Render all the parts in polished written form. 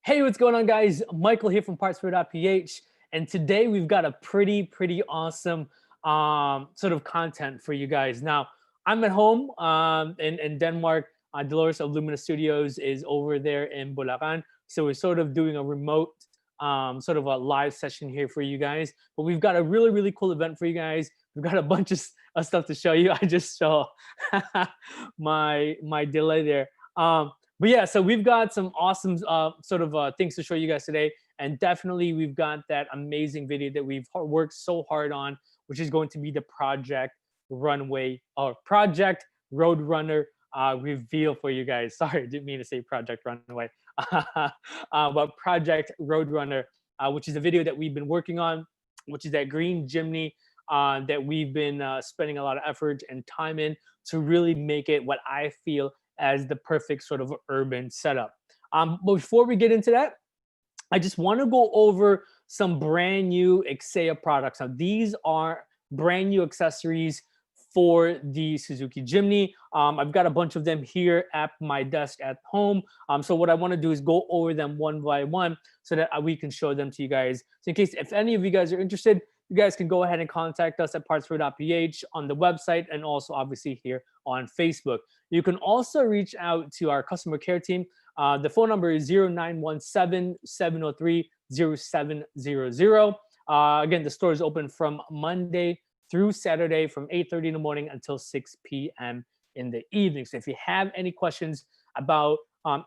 Hey, what's going on, guys? Michael here from Partspro.ph, and today we've got a pretty awesome sort of content for you guys. Now, I'm at home in Denmark. Dolores of Lumina Studios is over there in Bulacan, so we're sort of doing a remote sort of a live session here for you guys. But we've got a really cool event for you guys. We've got a bunch of stuff to show you. I just saw my delay there. But yeah, so we've got some awesome sort of things to show you guys today. And definitely we've got that amazing video that we've worked so hard on, which is going to be the Project Roadrunner reveal for you guys. Sorry, didn't mean to say Project Runway. But Project Roadrunner, which is a video that we've been working on, which is that green Jimny that we've been spending a lot of effort and time in to really make it what I feel as the perfect sort of urban setup. But before we get into that, I just want to go over some brand new Xea products. Now, these are brand new accessories for the Suzuki Jimny. I've got a bunch of them here at my desk at home. So what I want to do is go over them one by one so that we can show them to you guys. So in case if any of you guys are interested, you guys can go ahead and contact us at partspro.ph on the website and also obviously here on Facebook. You can also reach out to our customer care team. The phone number is 0917-703-0700. Again, the store is open from Monday through Saturday from 8:30 in the morning until 6 p.m. in the evening. So if you have any questions about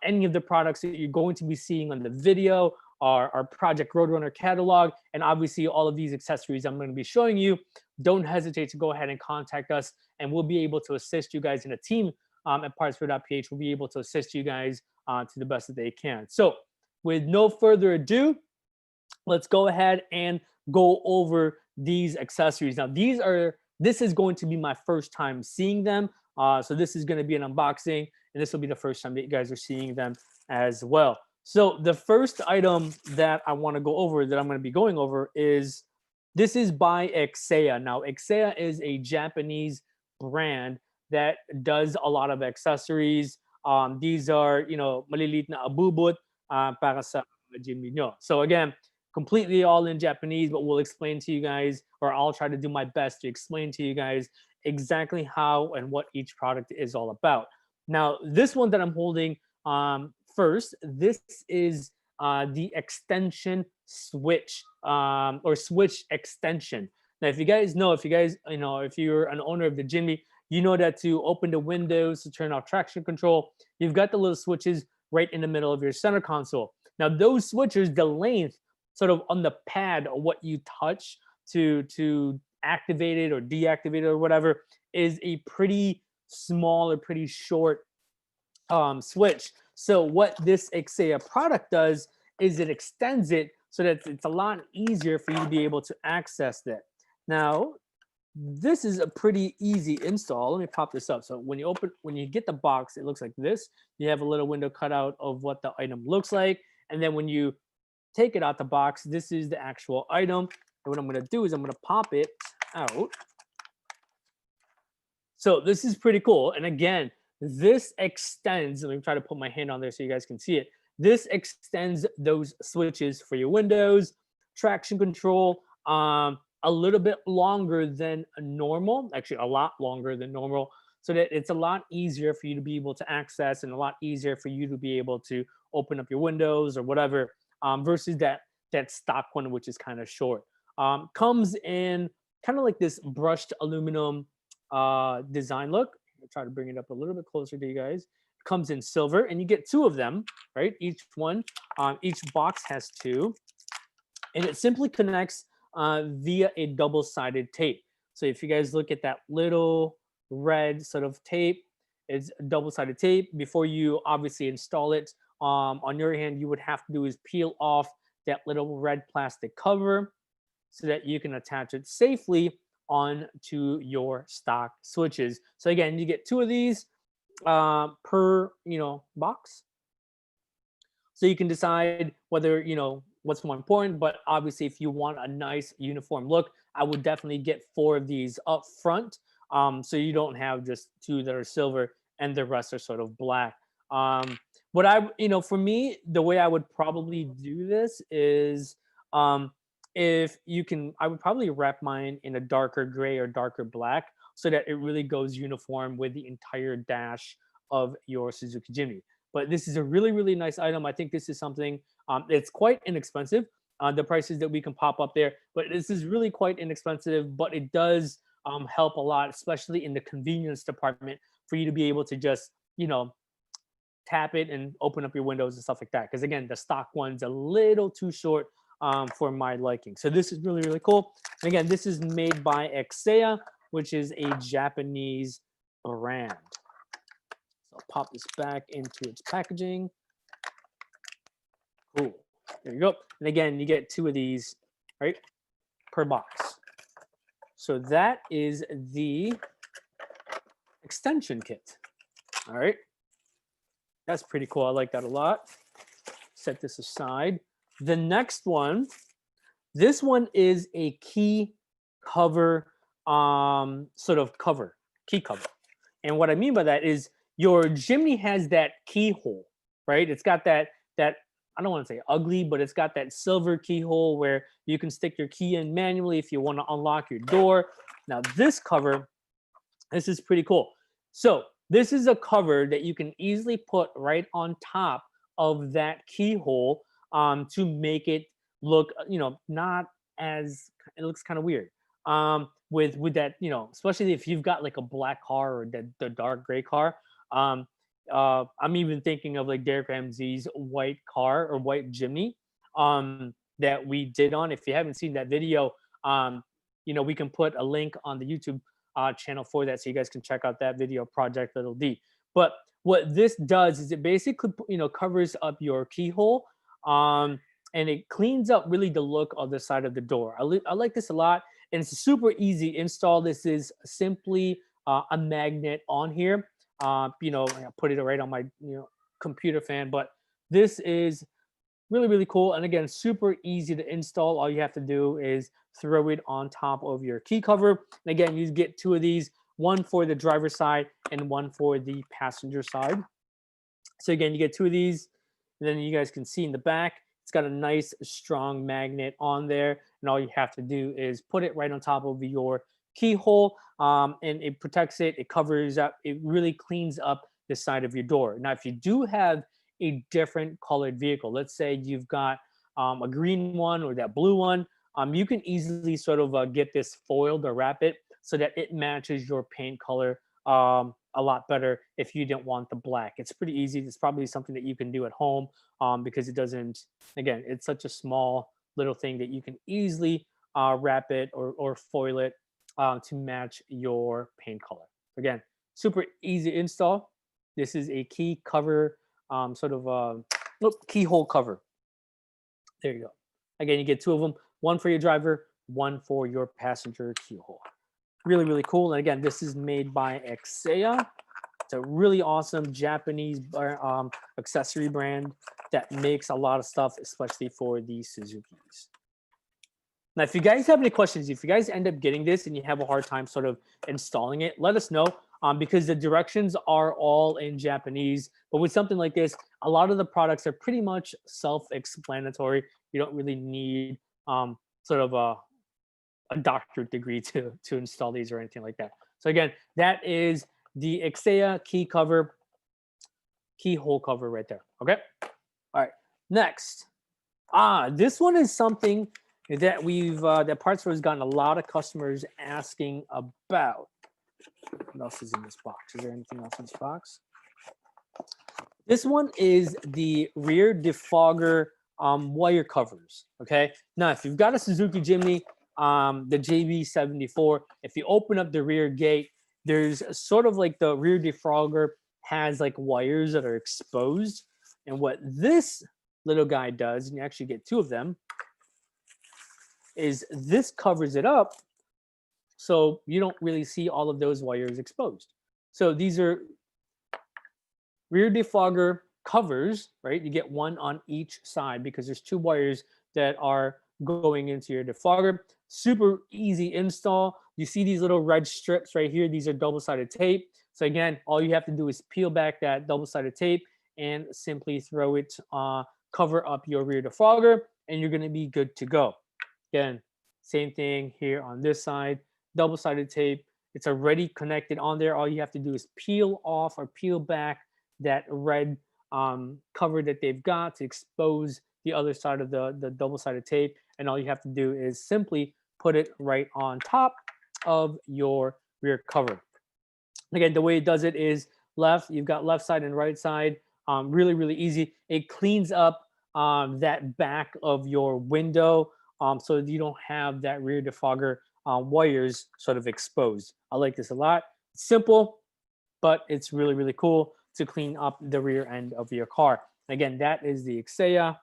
any of the products that you're going to be seeing on the video, our Project Roadrunner catalog, and obviously all of these accessories I'm going to be showing you, don't hesitate to go ahead and contact us, and we'll be able to assist you guys in a team at Partspro.ph. We'll be able to assist you guys to the best that they can. So with no further ado, let's go ahead and go over these accessories. Now, this is going to be my first time seeing them. So this is going to be an unboxing, and this will be the first time that you guys are seeing them as well. So the first item that I want to go over, that I'm going to be going over, is this is by Xea. Now, Xea is a Japanese brand that does a lot of accessories. These are, malilit na abubot para sa Jimny nyo. So again, completely all in Japanese, but we'll explain to you guys, or I'll try to do my best to explain to you guys exactly how and what each product is all about. Now, this one that I'm holding first, this is the extension switch or switch extension. Now, if you're an owner of the Jimny, you know that to open the windows, to turn off traction control, you've got the little switches right in the middle of your center console. Now, those switches, the length sort of on the pad or what you touch to activate it or deactivate it or whatever is a pretty small or pretty short switch. So what this Xea product does is it extends it so that it's a lot easier for you to be able to access that. Now, this is a pretty easy install. Let me pop this up. So when you get the box, it looks like this. You have a little window cut out of what the item looks like. And then when you take it out the box, this is the actual item. And what I'm going to do is I'm going to pop it out. So this is pretty cool. And again, this extends, let me try to put my hand on there so you guys can see it. This extends those switches for your windows, traction control, a little bit longer than normal, actually a lot longer than normal, so that it's a lot easier for you to be able to access and a lot easier for you to be able to open up your windows or whatever, versus that stock one, which is kind of short. Comes in kind of like this brushed aluminum design look. I'll try to bring it up a little bit closer to you guys. Comes in silver, and you get two of them, right? Each box has two, and it simply connects via a double-sided tape. So if you guys look at that little red sort of tape, it's double-sided tape. Before you obviously install it on your hand, you would have to do is peel off that little red plastic cover so that you can attach it safely onto your stock switches. So again, you get two of these per box. So you can decide whether what's more important, but obviously if you want a nice uniform look, I would definitely get 4 of these up front, so you don't have just 2 that are silver and the rest are sort of black. what I, for me, the way I would probably do this is, um, if you can, I would probably wrap mine in a darker gray or darker black so that it really goes uniform with the entire dash of your Suzuki Jimny. But this is a really, really nice item. I think this is something, it's quite inexpensive. The prices that we can pop up there, but this is really quite inexpensive, but it does help a lot, especially in the convenience department, for you to be able to just, tap it and open up your windows and stuff like that. Because again, the stock one's a little too short for my liking. So this is really, really cool. And again, this is made by Exea, which is a Japanese brand. So I'll pop this back into its packaging. Cool. There you go. And again, you get 2 of these, right, per box. So that is the extension kit. All right. That's pretty cool. I like that a lot. Set this aside. The next one, this one is a key cover, sort of cover, key cover. And what I mean by that is your Jimny has that keyhole, right? It's got that I don't want to say ugly, but it's got that silver keyhole where you can stick your key in manually if you want to unlock your door. Now this cover, this is pretty cool. So this is a cover that you can easily put right on top of that keyhole to make it look, not as, it looks kind of weird. With that, especially if you've got like a black car or the dark gray car. I'm even thinking of like Derek Ramsey's white car or white Jimny that we did on. If you haven't seen that video, we can put a link on the YouTube channel for that, so you guys can check out that video, Project Little D. But what this does is it basically, covers up your keyhole, and it cleans up really the look of the side of the door. I like this a lot, and it's a super easy install. This is simply a magnet on here. I put it right on my computer fan, but this is really, really cool. And again, super easy to install. All you have to do is throw it on top of your key cover. And again, you get 2 of these, one for the driver's side and one for the passenger side. So again, you get 2 of these, and then you guys can see in the back, it's got a nice strong magnet on there. And all you have to do is put it right on top of your keyhole, and it protects it, it covers up, it really cleans up the side of your door. Now, if you do have a different colored vehicle, let's say you've got a green one or that blue one, you can easily sort of get this foiled or wrap it so that it matches your paint color a lot better if you didn't want the black. It's pretty easy. It's probably something that you can do at home because it doesn't, again, it's such a small little thing that you can easily wrap it or foil it to match your paint color. Again, super easy install. This is a key cover, keyhole cover. There you go. Again, you get 2 of them, one for your driver, one for your passenger keyhole. Really, really cool. And again, this is made by Exea. It's a really awesome Japanese accessory brand that makes a lot of stuff, especially for the Suzukis. Now, if you guys have any questions, if you guys end up getting this and you have a hard time sort of installing it, let us know because the directions are all in Japanese. But with something like this, a lot of the products are pretty much self-explanatory. You don't really need sort of a doctorate degree to install these or anything like that. So again, that is the Exea keyhole cover right there. Okay. All right. Next, this one is something that that Partspro has gotten a lot of customers asking about. What else is in this box? Is there anything else in this box? This one is the rear defogger wire covers. Okay. Now, if you've got a Suzuki Jimny, the JB74, if you open up the rear gate, there's sort of like the rear defogger has like wires that are exposed. And what this little guy does, and you actually get 2 of them, is this covers it up so you don't really see all of those wires exposed. So these are rear defogger covers, right? You get 1 on each side because there's 2 wires that are going into your defogger. Super easy install. You see these little red strips right here. These are double-sided tape. So again, all you have to do is peel back that double-sided tape and simply throw it, cover up your rear defogger, and you're going to be good to go. Again, same thing here on this side, double-sided tape. It's already connected on there. All you have to do is peel off or peel back that red cover that they've got to expose the other side of the double-sided tape. And all you have to do is simply put it right on top of your rear cover. Again, the way it does it is you've got left side and right side. Really, really easy. It cleans up that back of your window so that you don't have that rear defogger wires sort of exposed. I like this a lot. It's simple, but it's really, really cool to clean up the rear end of your car. Again, that is the Exea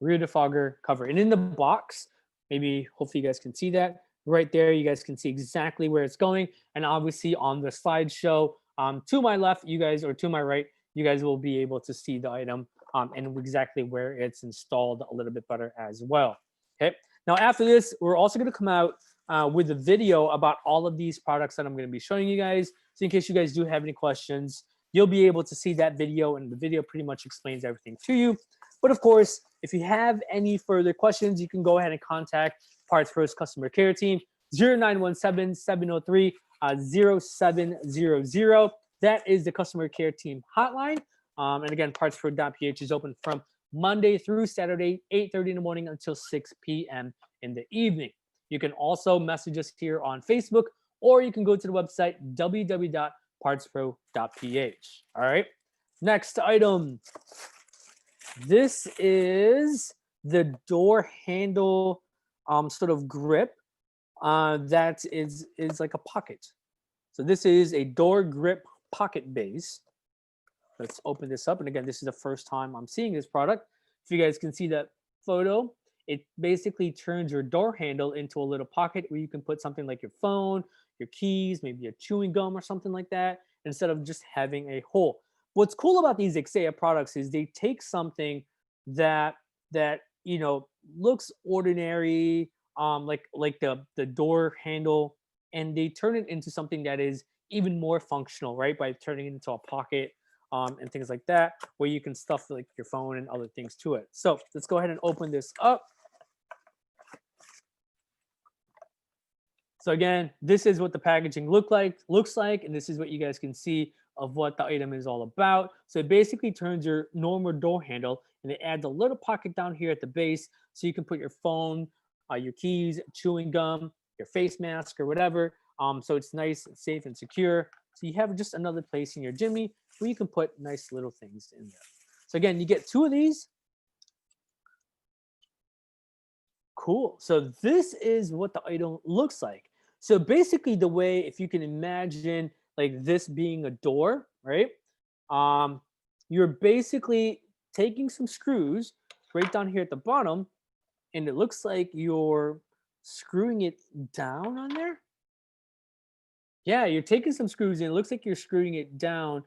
rear defogger cover. And in the box, maybe hopefully you guys can see that right there. You guys can see exactly where it's going. And obviously on the slideshow to my left, you guys, or to my right, you guys will be able to see the item and exactly where it's installed a little bit better as well. Okay. Now after this, we're also going to come out with a video about all of these products that I'm going to be showing you guys. So in case you guys do have any questions, you'll be able to see that video, and the video pretty much explains everything to you. But of course, if you have any further questions, you can go ahead and contact Partspro's customer care team, 0917-703-0700. That is the customer care team hotline. And again, partspro.ph is open from Monday through Saturday, 8:30 in the morning until 6 p.m. in the evening. You can also message us here on Facebook, or you can go to the website, www.partspro.ph. All right, next item. This is the door handle sort of grip that is like a pocket. So this is a door grip pocket base. Let's open this up. And again, this is the first time I'm seeing this product. If you guys can see that photo, it basically turns your door handle into a little pocket where you can put something like your phone, your keys, maybe a chewing gum or something like that, instead of just having a hole. What's cool about these Exea products is they take something that looks ordinary, like the door handle, and they turn it into something that is even more functional, right? By turning it into a pocket and things like that, where you can stuff like your phone and other things to it. So let's go ahead and open this up. So again, this is what the packaging looks like, and this is what you guys can see of what the item is all about. So it basically turns your normal door handle, and it adds a little pocket down here at the base, so you can put your phone, your keys, chewing gum, your face mask, or whatever. So it's nice, safe, and secure. So you have just another place in your Jimny where you can put nice little things in there. So again, you get 2 of these. Cool. So this is what the item looks like. So basically the way, if you can imagine like this being a door, right? You're basically taking some screws right down here at the bottom, and it looks like you're screwing it down on there. Yeah, you're taking some screws in. It looks like you're screwing it down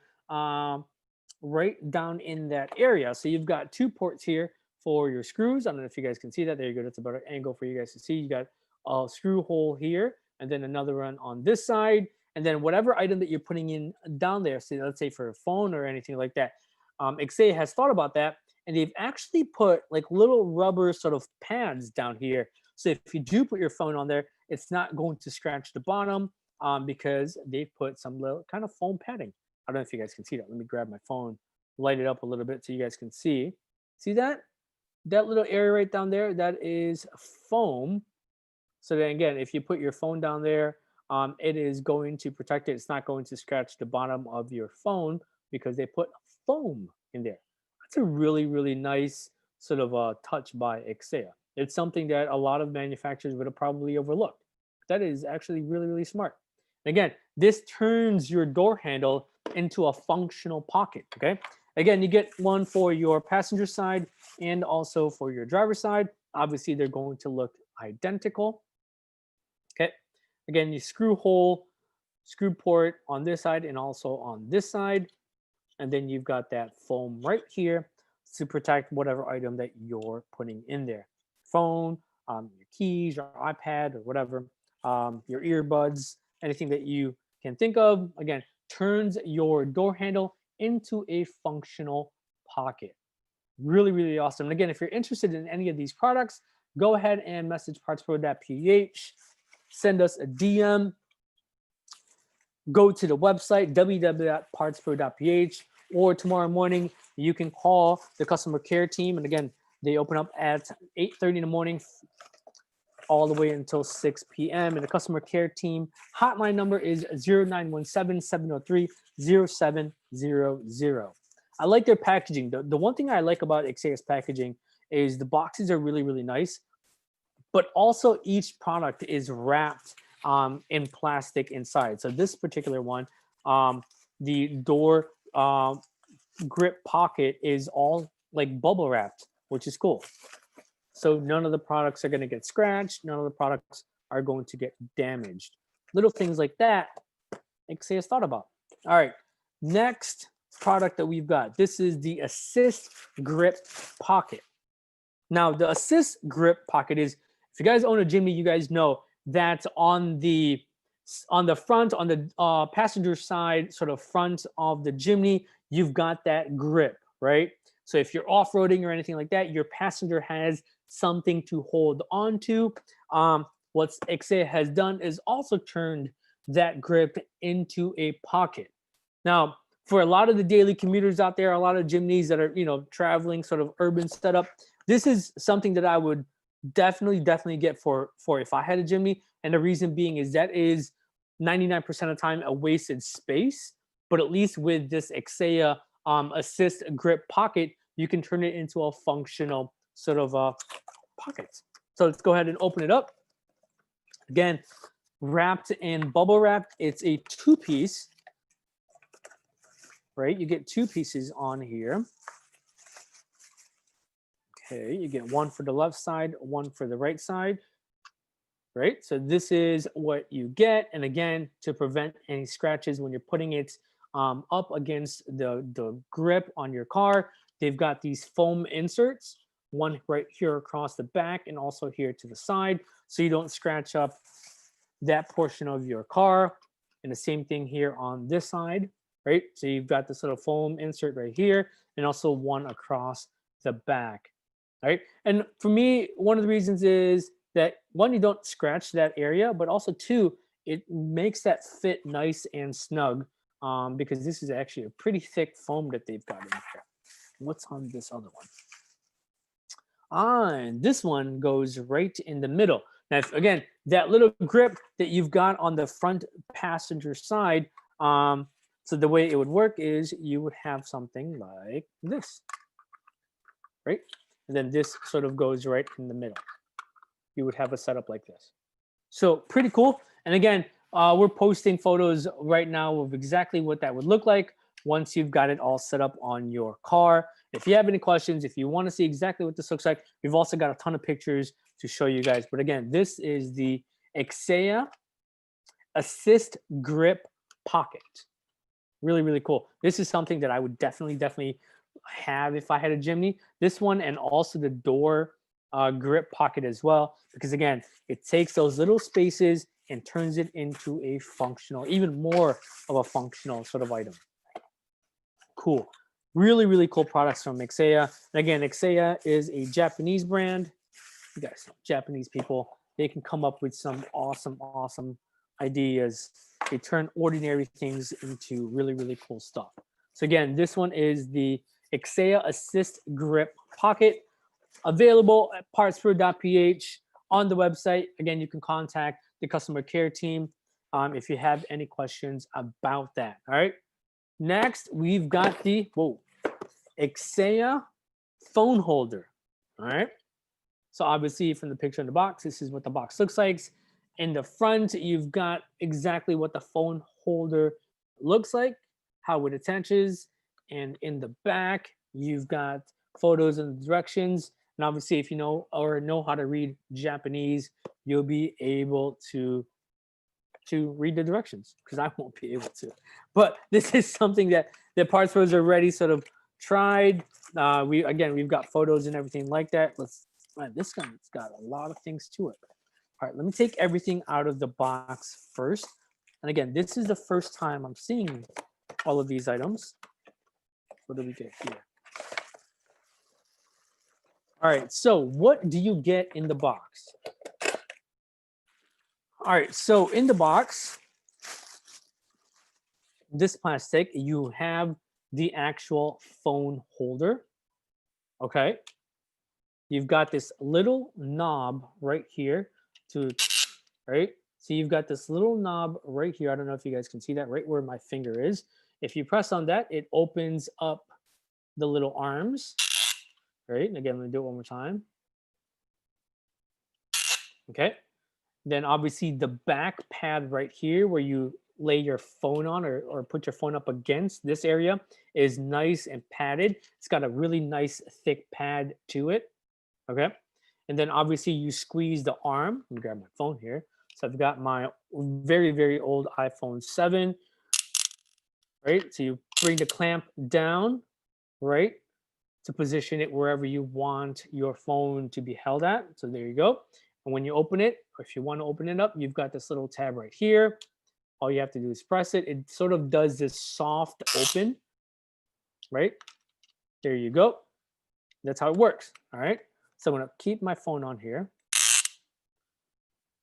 right down in that area. So you've got 2 ports here for your screws. I don't know if you guys can see that. There you go. That's a better angle for you guys to see. You got a screw hole here, and then another one on this side. And then whatever item that you're putting in down there, so let's say for a phone or anything like that, Exea has thought about that, and they've actually put like little rubber sort of pads down here. So if you do put your phone on there, it's not going to scratch the bottom because they've put some little kind of foam padding. I don't know if you guys can see that. Let me grab my phone, light it up a little bit so you guys can see. See that? That little area right down there, that is foam. So then again, if you put your phone down there, it is going to protect it. It's not going to scratch the bottom of your phone because they put foam in there. That's a really, really nice sort of touch by Exea. It's something that a lot of manufacturers would have probably overlooked. That is actually really, really smart. Again, this turns your door handle into a functional pocket, okay? Again, you get one for your passenger side and also for your driver's side. Obviously, they're going to look identical, okay? Again, you screw hole, screw port on this side and also on this side. And then you've got that foam right here to protect whatever item that you're putting in there. Phone, your keys, your iPad, or whatever, your earbuds, anything that you can think of. Again, turns your door handle into a functional pocket. Really, really awesome. And again, if you're interested in any of these products, go ahead and message partspro.ph, send us a DM, go to the website, www.partspro.ph, or tomorrow morning, you can call the customer care team. And again, they open up at 8:30 in the morning all the way until 6 p.m. And the customer care team hotline number is 0917-703-0700. I like their packaging. The one thing I like about Ixea's packaging is the boxes are really, really nice, but also each product is wrapped in plastic inside. So this particular one, the door grip pocket is all like bubble wrapped, which is cool. So none of the products are going to get scratched. None of the products are going to get damaged. Little things like that, Ixea has thought about. All right, next product that we've got. This is the Assist Grip Pocket. Now, the Assist Grip Pocket is, if you guys own a Jimny, you guys know that on the front, on the passenger side, sort of front of the Jimny, you've got that grip, right? So if you're off-roading or anything like that, your passenger has something to hold on to. What Ixea has done is also turned that grip into a pocket. Now, for a lot of the daily commuters out there, a lot of Jimnys that are, traveling sort of urban setup, this is something that I would definitely get for if I had a Jimny. And the reason being is that is 99% of the time a wasted space, but at least with this Ixea Assist Grip Pocket, you can turn it into a functional sort of pocket. So let's go ahead and open it up. Again, wrapped in bubble wrap. It's a two-piece, right? You get two pieces on here. Okay, you get one for the left side, one for the right side, right? So this is what you get. And again, to prevent any scratches when you're putting it up against the grip on your car, they've got these foam inserts, one right here across the back and also here to the side, so you don't scratch up that portion of your car. And the same thing here on this side, right? So you've got this little foam insert right here and also one across the back, right? And for me, one of the reasons is that one, you don't scratch that area, but also two, it makes that fit nice and snug because this is actually a pretty thick foam that they've got in here. What's on this other one? And this one goes right in the middle. Now, again, that little grip that you've got on the front passenger side, so the way it would work is you would have something like this, right? And then this sort of goes right in the middle. You would have a setup like this. So pretty cool. And again, we're posting photos right now of exactly what that would look like once you've got it all set up on your car. If you have any questions, if you want to see exactly what this looks like, we've also got a ton of pictures to show you guys. But again, this is the Ixea Assist Grip Pocket. Really, really cool. This is something that I would definitely have if I had a Jimny. This one and also the door grip pocket as well, because again, it takes those little spaces and turns it into a functional, even more of a functional sort of item. Cool. Really, really cool products from Ixea. And again, Ixea is a Japanese brand. You guys know Japanese people, they can come up with some awesome ideas. They turn ordinary things into really, really cool stuff. So again, this one is the Ixea Assist Grip Pocket, available at partspro.ph on the website. Again, you can contact the customer care team if you have any questions about that. All right. Next, we've got the Ixea phone holder. All right. So obviously from the picture in the box, this is what the box looks like. In the front, you've got exactly what the phone holder looks like, how it attaches. And in the back, you've got photos and directions. And obviously, if you know how to read Japanese, you'll be able to read the directions, because I won't be able to. But this is something that the Partspros already sort of tried. We've got photos and everything like that. This one's got a lot of things to it. All right, let me take everything out of the box first. And again, this is the first time I'm seeing all of these items. What do we get here? All right, so what do you get in the box? All right, so in the box, this plastic, you have the actual phone holder. Okay. You've got this little knob right here to, right? So you've got this little knob right here. I don't know if you guys can see that right where my finger is. If you press on that, it opens up the little arms, right? And again, let me do it one more time. Okay. Then obviously the back pad right here where you lay your phone on or put your phone up against this area is nice and padded. It's got a really nice thick pad to it. Okay. And then obviously you squeeze the arm. Let me grab my phone here. So I've got my very, very old iPhone 7, right? So you bring the clamp down, right? To position it wherever you want your phone to be held at. So there you go. And when you open it, or if you want to open it up, you've got this little tab right here. All you have to do is press it. It sort of does this soft open, right? There you go. That's how it works. All right. So I'm going to keep my phone on here.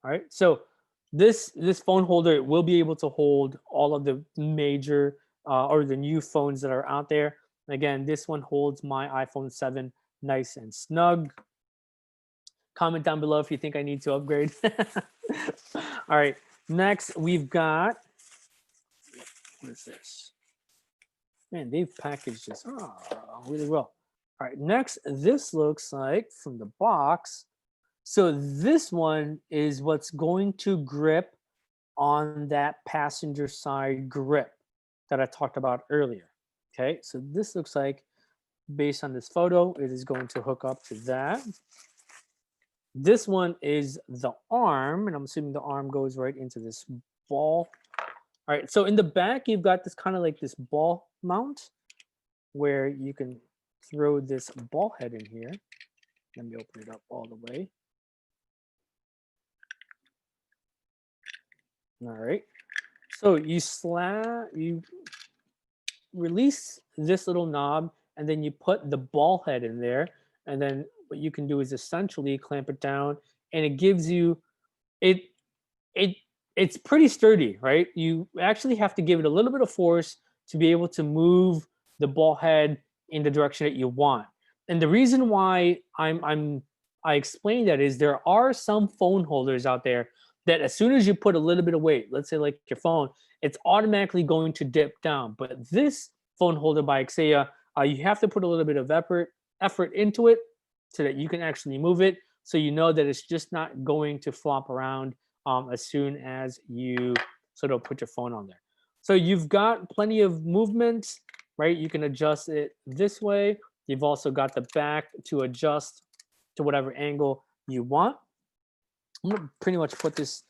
All right. So this phone holder will be able to hold all of the major or the new phones that are out there. Again, this one holds my iPhone 7 nice and snug. Comment down below if you think I need to upgrade. All right. Next, we've got, what is this? Man, they've packaged this really well. All right. Next, this looks like from the box. So this one is what's going to grip on that passenger side grip that I talked about earlier. Okay. So this looks like, based on this photo, it is going to hook up to that. This one is the arm, and I'm assuming the arm goes right into this ball. All right, so in the back, you've got this kind of like this ball mount where you can throw this ball head in here. Let me open it up all the way. All right, so you release this little knob, and then you put the ball head in there, and then what you can do is essentially clamp it down, and it gives you it's pretty sturdy, right? You actually have to give it a little bit of force to be able to move the ball head in the direction that you want. And the reason why I explain that is there are some phone holders out there that as soon as you put a little bit of weight, let's say like your phone, it's automatically going to dip down. But this phone holder by Xeia, you have to put a little bit of effort into it so that you can actually move it, so you know that it's just not going to flop around as soon as you sort of put your phone on there. So you've got plenty of movement, right? You can adjust it this way. You've also got the back to adjust to whatever angle you want. I'm gonna pretty much put this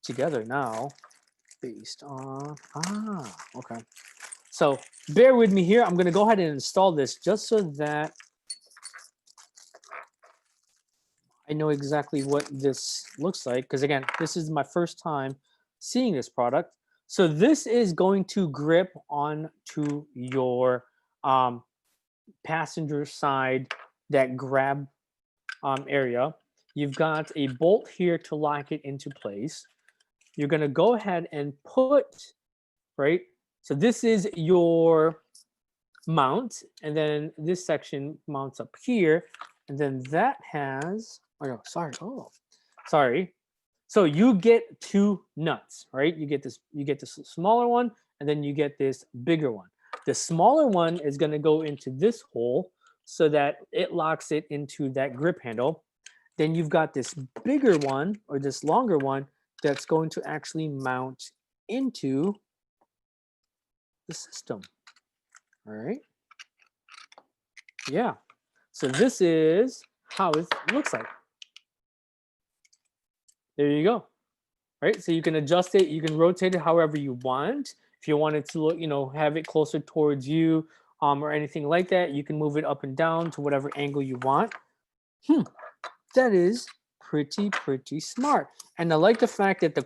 together now based on, okay. So bear with me here. I'm gonna go ahead and install this just so that I know exactly what this looks like, because again, this is my first time seeing this product. So this is going to grip onto your passenger side, that grab area. You've got a bolt here to lock it into place. You're going to go ahead and put, right? So this is your mount, and then this section mounts up here, and then that has, sorry. So you get two nuts, right? You get this smaller one, and then you get this bigger one. The smaller one is going to go into this hole so that it locks it into that grip handle. Then you've got this bigger one, or this longer one, that's going to actually mount into the system. All right. Yeah. So this is how it looks like. There you go. Right. So you can adjust it. You can rotate it however you want. If you wanted to look, have it closer towards you, or anything like that, you can move it up and down to whatever angle you want. That is pretty smart. And I like the fact that the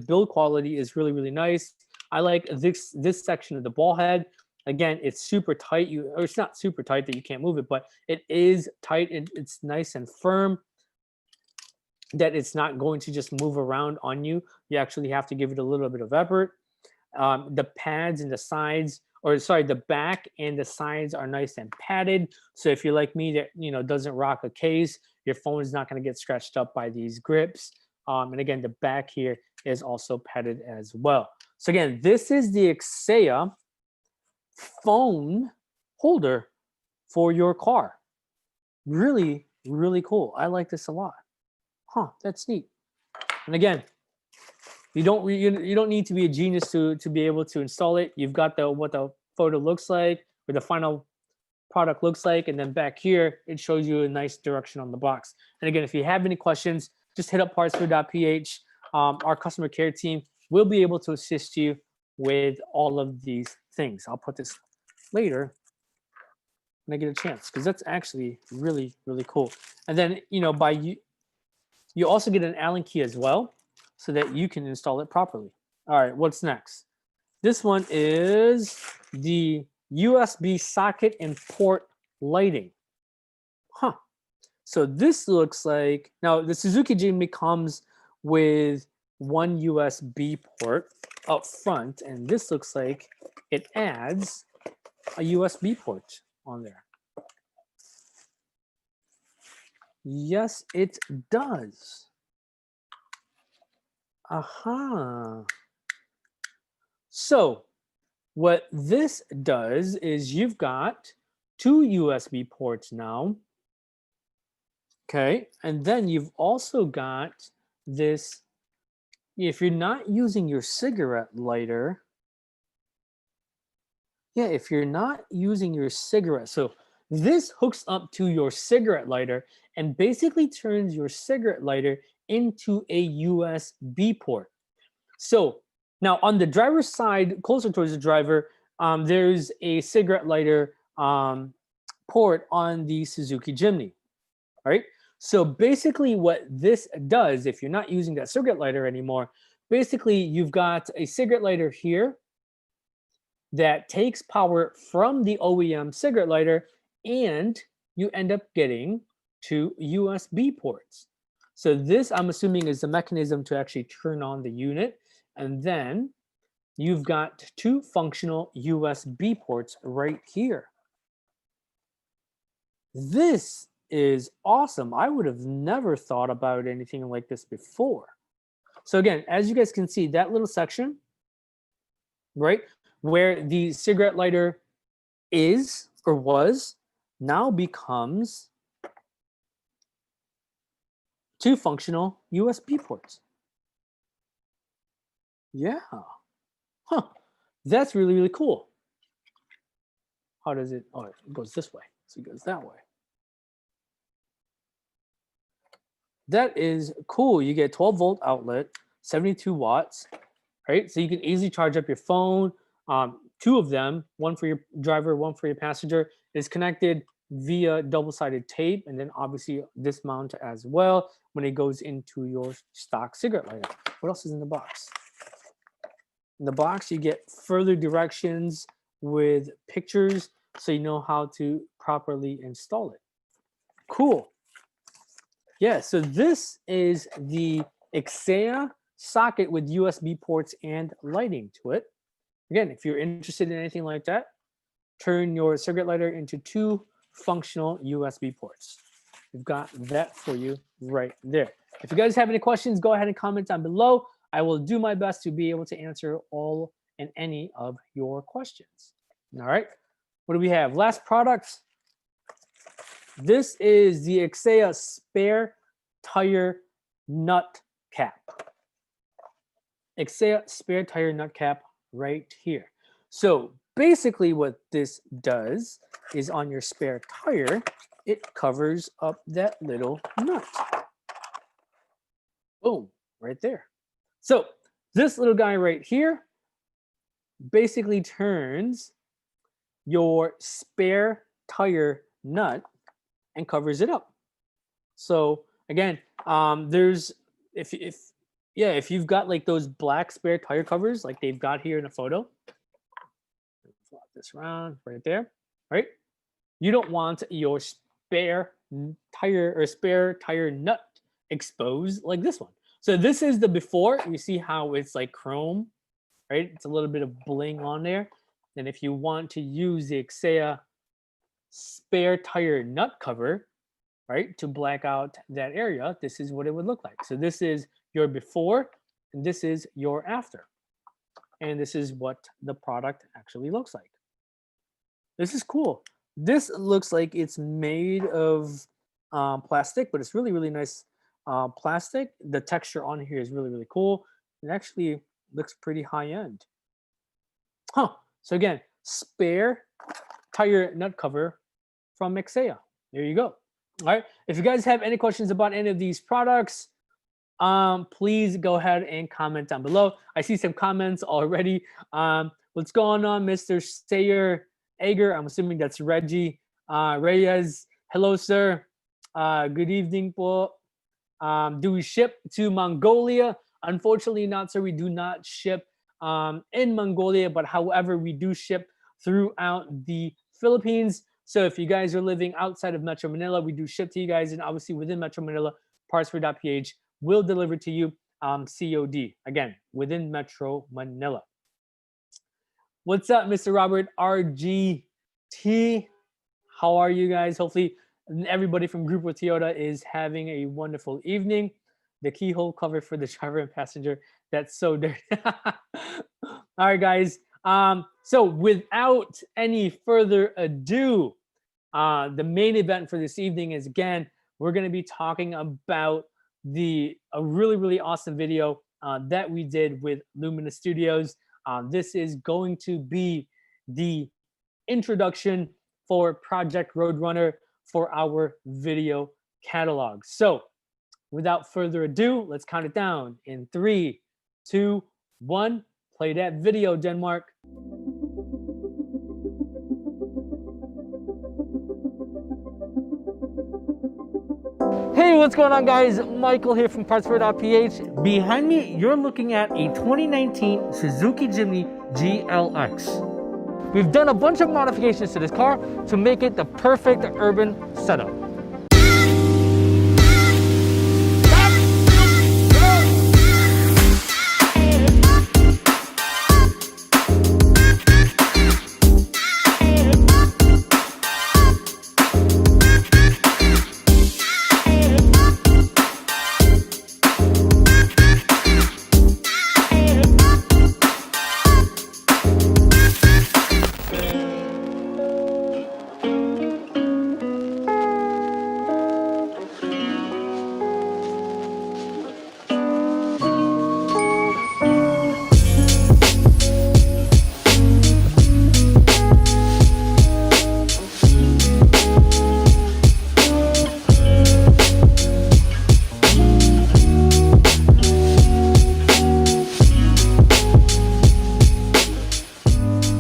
build quality is really, really nice. I like this section of the ball head. Again, it's super tight. Or it's not super tight that you can't move it, but it is tight and it's nice and firm that it's not going to just move around on you. You actually have to give it a little bit of effort. The pads and the sides, or sorry, the back and the sides are nice and padded. So if you're like me that doesn't rock a case, your phone is not going to get scratched up by these grips. And again, the back here is also padded as well. So again, this is the Xeia phone holder for your car. Really, really cool. I like this a lot. Huh, that's neat. And again, you don't need to be a genius to be able to install it. You've got what the photo looks like, or the final product looks like, and then back here it shows you a nice direction on the box. And again, if you have any questions, just hit up partspro.ph. Our customer care team will be able to assist you with all of these things. I'll put this later when I get a chance, because that's actually really, really cool. And then you also get an Allen key as well, so that you can install it properly. All right, what's next? This one is the USB socket and port lighting. Huh. So this looks like, now the Suzuki Jimny comes with one USB port up front, and this looks like it adds a USB port on there. Yes, it does. Aha. So what this does is you've got two USB ports now. Okay. And then you've also got this. If you're not using your cigarette lighter, if you're not using your cigarette, so this hooks up to your cigarette lighter and basically turns your cigarette lighter into a USB port. So now on the driver's side, closer towards the driver, there's a cigarette lighter port on the Suzuki Jimny. All right. So basically what this does, if you're not using that cigarette lighter anymore, basically you've got a cigarette lighter here that takes power from the OEM cigarette lighter, and you end up getting two USB ports. So this, I'm assuming, is the mechanism to actually turn on the unit. And then you've got two functional USB ports right here. This is awesome. I would have never thought about anything like this before. So again, as you guys can see, that little section, right, where the cigarette lighter is or was, now becomes two functional USB ports. Yeah. Huh. That's really, really cool. How does it? Oh, it goes this way. So it goes that way. That is cool. You get 12-volt outlet, 72 watts, right? So you can easily charge up your phone. Two of them, one for your driver, one for your passenger, is connected via double-sided tape, and then obviously this mount as well when it goes into your stock cigarette lighter. What else is in the box? In the box, you get further directions with pictures so you know how to properly install it. Cool. Yeah, so this is the Xeia socket with USB ports and lighting to it. Again, if you're interested in anything like that, turn your cigarette lighter into two functional USB ports. We've got that for you right there. If you guys have any questions, go ahead and comment down below. I will do my best to be able to answer all and any of your questions. All right, what do we have? Last product. This is the Xeia spare tire nut cap. Xeia spare tire nut cap right here. So basically what this does is on your spare tire, it covers up that little nut. Boom, right there. So this little guy right here basically turns your spare tire nut and covers it up. So again, there's if you've got like those black spare tire covers like they've got here in a photo, this around right there, right? You don't want your tire or spare tire nut exposed like this one. So this is the before. You see how it's like chrome, right? It's a little bit of bling on there. And if you want to use the Xea spare tire nut cover, right, to black out that area, this is what it would look like. So this is your before, and this is your after. And this is what the product actually looks like. This is cool. This looks like it's made of plastic, but it's really, really nice plastic. The texture on here is really, really cool. It actually looks pretty high end. Huh. So again, spare tire nut cover from Xea. There you go. All right. If you guys have any questions about any of these products, please go ahead and comment down below. I see some comments already. What's going on, Mr. Sayer Ager? I'm assuming that's Reggie Reyes. Hello, sir. Good evening po. Do we ship to Mongolia? Unfortunately not, sir. We do not ship in Mongolia, but however, we do ship throughout the Philippines. So if you guys are living outside of Metro Manila, we do ship to you guys, and obviously within Metro Manila, Partspro.ph will deliver to you COD, again, within Metro Manila. What's up, Mr. Robert RGT? How are you guys? Hopefully everybody from Grupo Toyota is having a wonderful evening. The keyhole cover for the driver and passenger, that's so dirty. All right, guys. So without any further ado, the main event for this evening is, again, we're going to be talking about a really, really awesome video that we did with Lumina Studios. This is going to be the introduction for Project Roadrunner for our video catalog. So without further ado, let's count it down in 3, 2, 1. Play that video, Denmark. Hey, what's going on, guys? Michael here from Partspro.ph. Behind me, you're looking at a 2019 Suzuki Jimny GLX. We've done a bunch of modifications to this car to make it the perfect urban setup.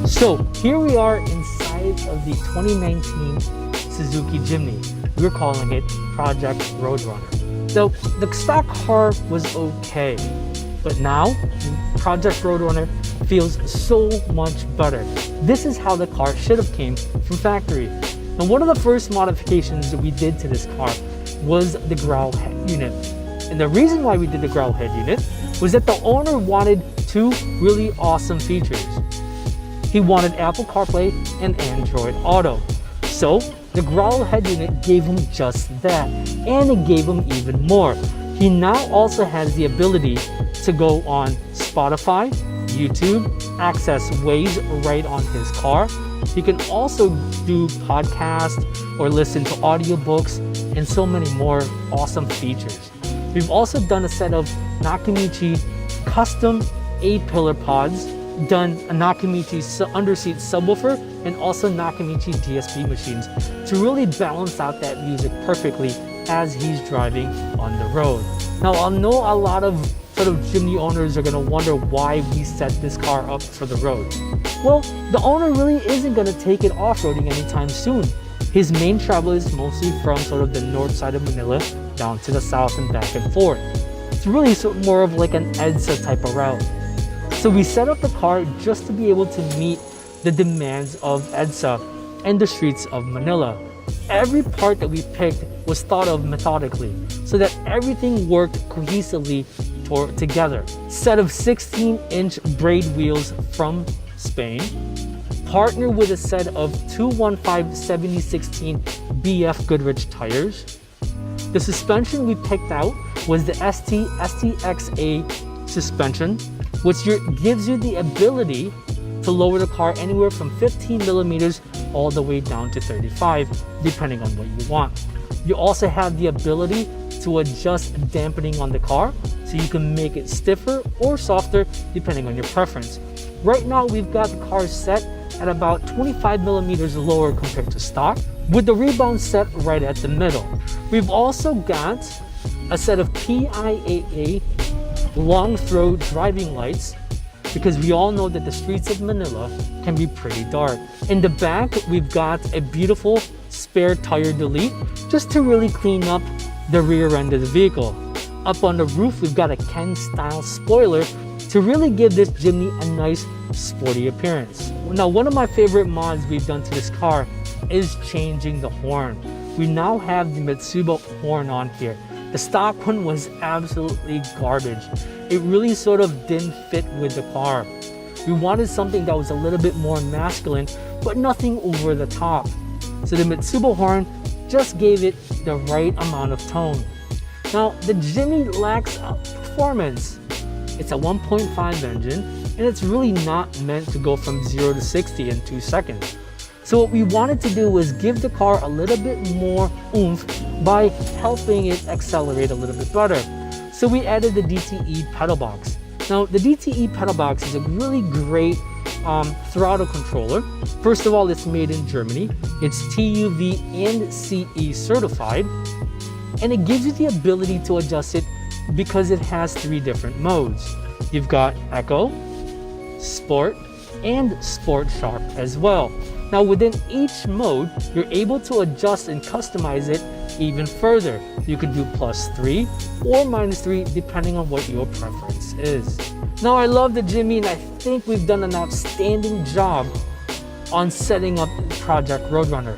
So here we are inside of the 2019 Suzuki Jimny. We're calling it Project Roadrunner. So the stock car was okay, but now Project Roadrunner feels so much better. This is how the car should have came from factory. And one of the first modifications that we did to this car was the growl head unit. And the reason why we did the growl head unit was that the owner wanted two really awesome features. He wanted Apple CarPlay and Android Auto. So the growl head unit gave him just that, and it gave him even more. He now also has the ability to go on Spotify, YouTube, access Waze right on his car. He can also do podcasts or listen to audiobooks and so many more awesome features. We've also done a set of Nakamichi custom 8-pillar pods, done a Nakamichi underseat subwoofer, and also Nakamichi DSP machines to really balance out that music perfectly as he's driving on the road. Now, I know a lot of sort of Jimny owners are going to wonder why we set this car up for the road. Well, the owner really isn't going to take it off-roading anytime soon. His main travel is mostly from sort of the north side of Manila down to the south and back and forth. It's really more of like an EDSA type of route. So we set up the car just to be able to meet the demands of EDSA and the streets of Manila. Every part that we picked was thought of methodically so that everything worked cohesively together. Set of 16-inch braid wheels from Spain, partner with a set of 215 7016 BF Goodrich tires. The suspension we picked out was the STXA suspension, which gives you the ability to lower the car anywhere from 15 millimeters all the way down to 35, depending on what you want. You also have the ability to adjust dampening on the car, so you can make it stiffer or softer depending on your preference. Right now, we've got the car set at about 25 millimeters lower compared to stock, with the rebound set right at the middle. We've also got a set of PIAA long throw driving lights, because we all know that the streets of Manila can be pretty dark. In the back, we've got a beautiful spare tire delete just to really clean up the rear end of the vehicle. Up on the roof, we've got a Ken style spoiler to really give this Jimny a nice sporty appearance. Now, one of my favorite mods we've done to this car is changing the horn. We now have the Mitsubishi horn on here. The stock one was absolutely garbage. It really sort of didn't fit with the car. We wanted something that was a little bit more masculine, but nothing over the top. So the Mitsubishi horn just gave it the right amount of tone. Now, the Jimny lacks performance. It's a 1.5 engine, and it's really not meant to go from 0 to 60 in 2 seconds. So what we wanted to do was give the car a little bit more oomph by helping it accelerate a little bit better. So we added the DTE pedal box. Now, the DTE pedal box is a really great throttle controller. First of all, it's made in Germany. It's TUV and CE certified, and it gives you the ability to adjust it because it has 3 different modes. You've got Eco, Sport, and Sport Sharp as well. Now, within each mode, you're able to adjust and customize it even further. You can do +3 or -3 depending on what your preference is. Now, I love the Jimny, and I think we've done an outstanding job on setting up Project Roadrunner.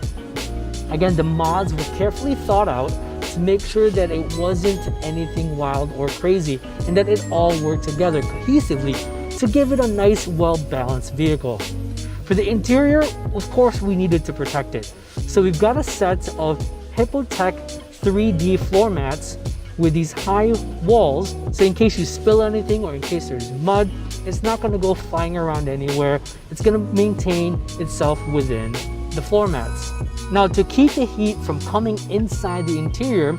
Again, the mods were carefully thought out to make sure that it wasn't anything wild or crazy, and that it all worked together cohesively to give it a nice, well-balanced vehicle. For the interior, of course, we needed to protect it. So we've got a set of Hippotech 3D floor mats with these high walls. So in case you spill anything or in case there's mud, it's not gonna go flying around anywhere. It's gonna maintain itself within the floor mats. Now, to keep the heat from coming inside the interior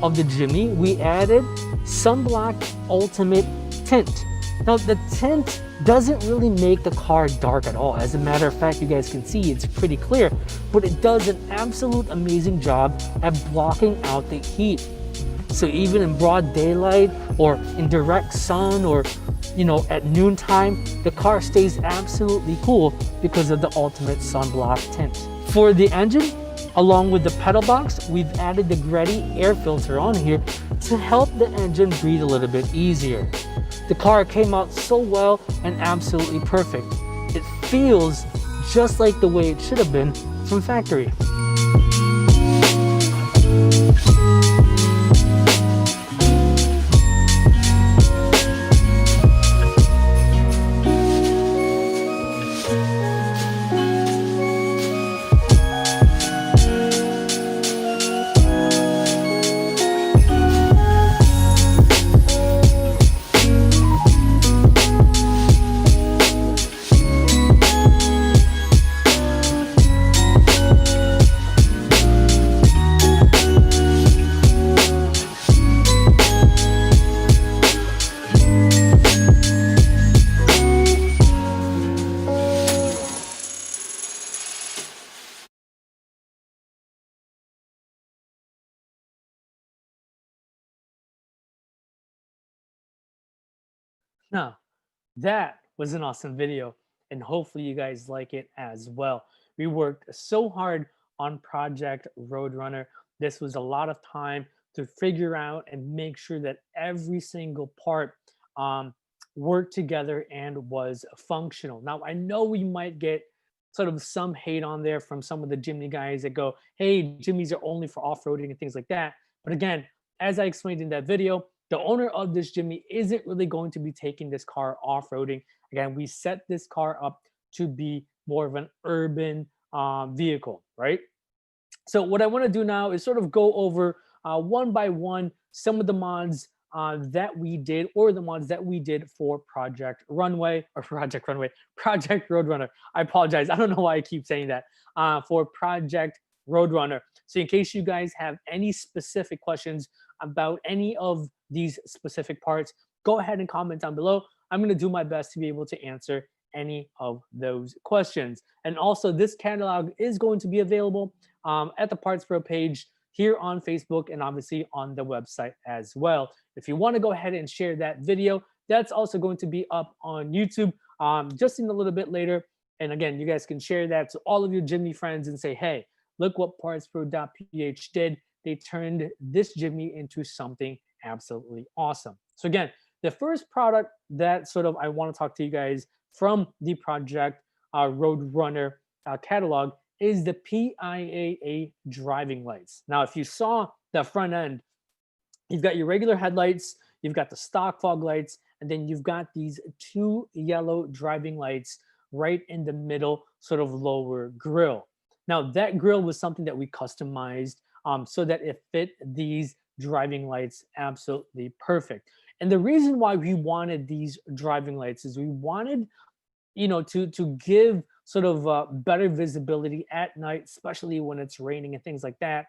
of the Jimny, we added Sunblock Ultimate Tint. Now, the tint doesn't really make the car dark at all. As a matter of fact, you guys can see it's pretty clear, but it does an absolute amazing job at blocking out the heat. So even in broad daylight or in direct sun or at noontime, the car stays absolutely cool because of the ultimate sunblock tint. For the engine, along with the pedal box, we've added the Greddy air filter on here to help the engine breathe a little bit easier. The car came out so well and absolutely perfect. It feels just like the way it should have been from factory. Now, that was an awesome video, and hopefully you guys like it as well. We worked so hard on Project Roadrunner. This was a lot of time to figure out and make sure that every single part worked together and was functional. Now, I know we might get sort of some hate on there from some of the Jimny guys that go, hey, Jimnys are only for off-roading and things like that. But again, as I explained in that video, the owner of this Jimny isn't really going to be taking this car off-roading. Again, we set this car up to be more of an urban vehicle, right? So what I want to do now is sort of go over one by one some of the mods that we did, or the mods that we did for Project Runway or Project Runway, Project Roadrunner. I apologize. I don't know why I keep saying that. For Project Roadrunner. So in case you guys have any specific questions about any of these specific parts, go ahead and comment down below. I'm going to do my best to be able to answer any of those questions. And also, this catalog is going to be available at the Partspro page here on Facebook, and obviously on the website as well. If you want to go ahead and share that video, that's also going to be up on YouTube just in a little bit later. And again, you guys can share that to all of your Jimny friends and say, hey, look what partspro.ph did. They turned this Jimny into something absolutely awesome. So again, the first product that sort of I want to talk to you guys from the Project Roadrunner catalog is the PIAA driving lights. Now, if you saw the front end, you've got your regular headlights, you've got the stock fog lights, and then you've got these two yellow driving lights right in the middle, sort of lower grille. Now, that grille was something that we customized so that it fit these driving lights absolutely perfect. And the reason why we wanted these driving lights is we wanted, to give sort of better visibility at night, especially when it's raining and things like that.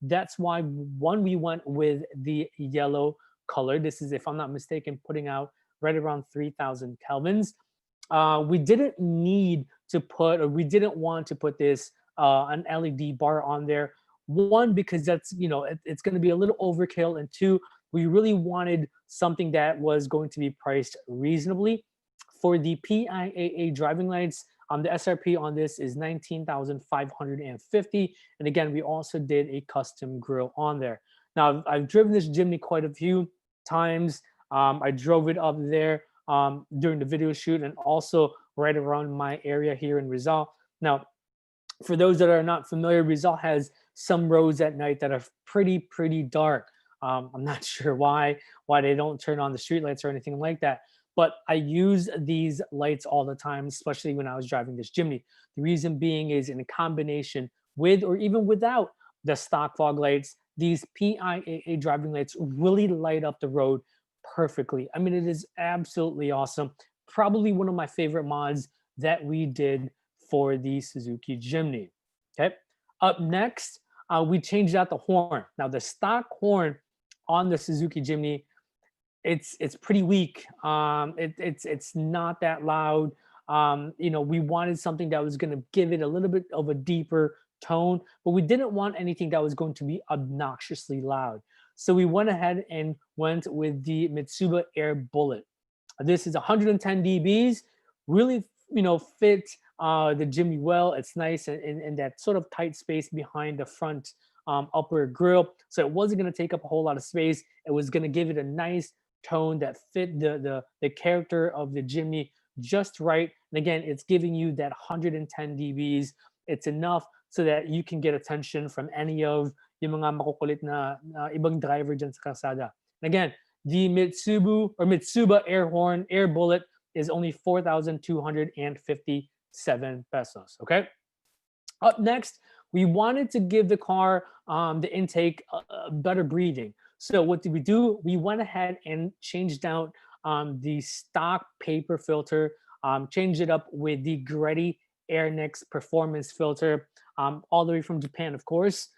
That's why we went with the yellow color. This is, if I'm not mistaken, putting out right around 3,000 kelvins. We didn't need to put, or we didn't want to put this an LED bar on there. One, because that's, it's going to be a little overkill, and two, we really wanted something that was going to be priced reasonably. For the PIAA driving lights, the SRP on this is $19,550. And again, we also did a custom grille on there. Now, I've driven this Jimny quite a few times. I drove it up there during the video shoot, and also right around my area here in Rizal. Now, for those that are not familiar, Rizal has some roads at night that are pretty dark. I'm not sure why they don't turn on the street lights or anything like that. But I use these lights all the time, especially when I was driving this Jimny. The reason being is, in a combination with or even without the stock fog lights, these PIAA driving lights really light up the road perfectly. I mean, it is absolutely awesome. Probably one of my favorite mods that we did for the Suzuki Jimny. Okay. Up next, we changed out the horn. Now, the stock horn on the Suzuki Jimny, it's pretty weak. It's not that loud. We wanted something that was going to give it a little bit of a deeper tone, but we didn't want anything that was going to be obnoxiously loud. So we went ahead and went with the Mitsuba Air Bullet. This is 110 dBs, really, fit the Jimny well. It's nice in that sort of tight space behind the front upper grille. So it wasn't going to take up a whole lot of space. It was going to give it a nice tone that fit the character of the Jimny just right. And again, it's giving you that 110 dBs. It's enough so that you can get attention from any of yung mga makukulit na ibang driver dyan sa kalsada. And again, the Mitsuba Air Bullet is only 4,257 pesos. Okay. Up next, we wanted to give the car the intake better breathing. So what did we do? We went ahead and changed out the stock paper filter, changed it up with the Gretty Airnix performance filter, all the way from Japan, of course.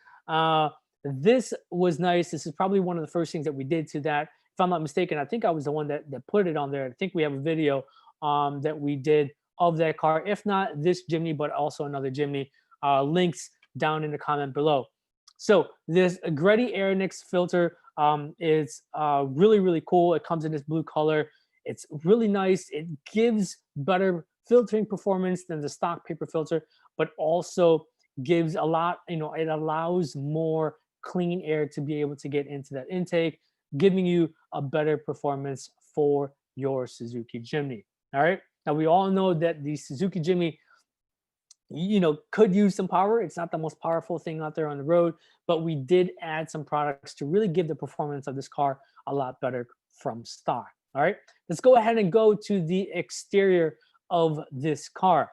This was nice. This is probably one of the first things that we did to that. If I'm not mistaken, I think I was the one that put it on there. I think we have a video that we did of that car. If not this Jimny, but also another Jimny. Links down in the comment below. So this Gretty Airnix filter is really cool. It comes in this blue color. It's really nice. It gives better filtering performance than the stock paper filter, but also gives a lot, it allows more clean air to be able to get into that intake, giving you a better performance for your Suzuki Jimny. All right. Now, we all know that the Suzuki Jimny could use some power. It's not the most powerful thing out there on the road, but we did add some products to really give the performance of this car a lot better from stock. All right, let's go ahead and go to the exterior of this car.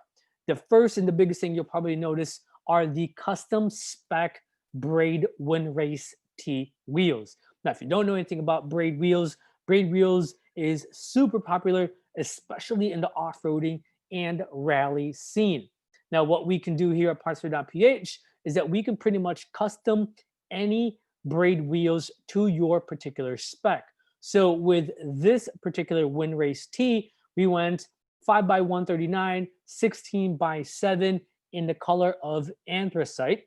The first and the biggest thing you'll probably notice are the custom spec braid wind race T wheels. Now, if you don't know anything about braid wheels is super popular, especially in the off-roading and rally scene. Now, what we can do here at Partspro.ph is that we can pretty much custom any braid wheels to your particular spec. So with this particular Wind Race T, we went 5 by 139, 16 by 7 in the color of anthracite.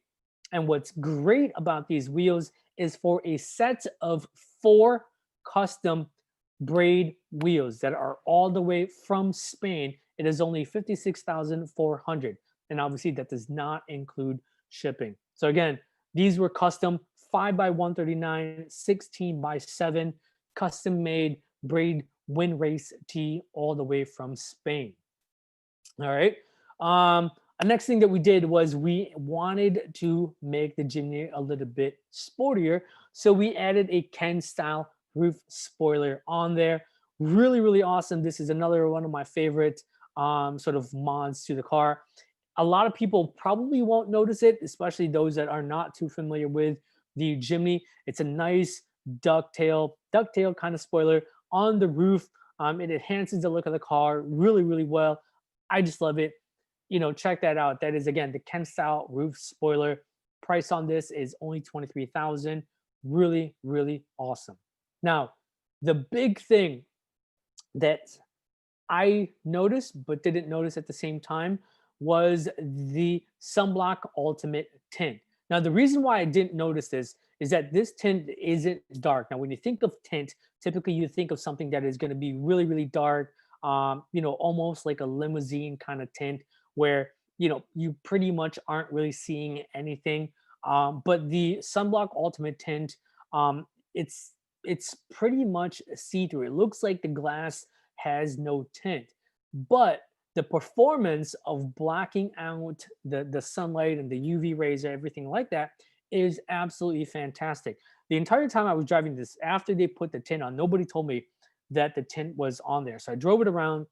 And what's great about these wheels is for a set of 4 custom braid wheels that are all the way from Spain, it is only 56,400. And obviously that does not include shipping. So again, these were custom 5 by 139, 16 by 7, custom made braid Wind Race T all the way from Spain. All right. The next thing that we did was we wanted to make the Jimny a little bit sportier. So we added a Ken style roof spoiler on there. Really, really awesome. This is another one of my favorite sort of mods to the car. A lot of people probably won't notice it, especially those that are not too familiar with the Jimny. It's a nice ducktail kind of spoiler on the roof. It enhances the look of the car really, really well. I just love it. Check that out. That is, again, the Ken style roof spoiler. Price on this is only 23,000. Really, really awesome. Now, the big thing that I noticed but didn't notice at the same time was the Sunblock Ultimate tint. Now, the reason why I didn't notice this is that this tint isn't dark. Now, when you think of tint, typically you think of something that is going to be really, really dark, almost like a limousine kind of tint where, you pretty much aren't really seeing anything. But the Sunblock Ultimate tint, it's pretty much see-through. It looks like the glass has no tint, but the performance of blocking out the sunlight and the UV rays and everything like that is absolutely fantastic. The entire time I was driving this, after they put the tint on, nobody told me that the tint was on there. So I drove it around.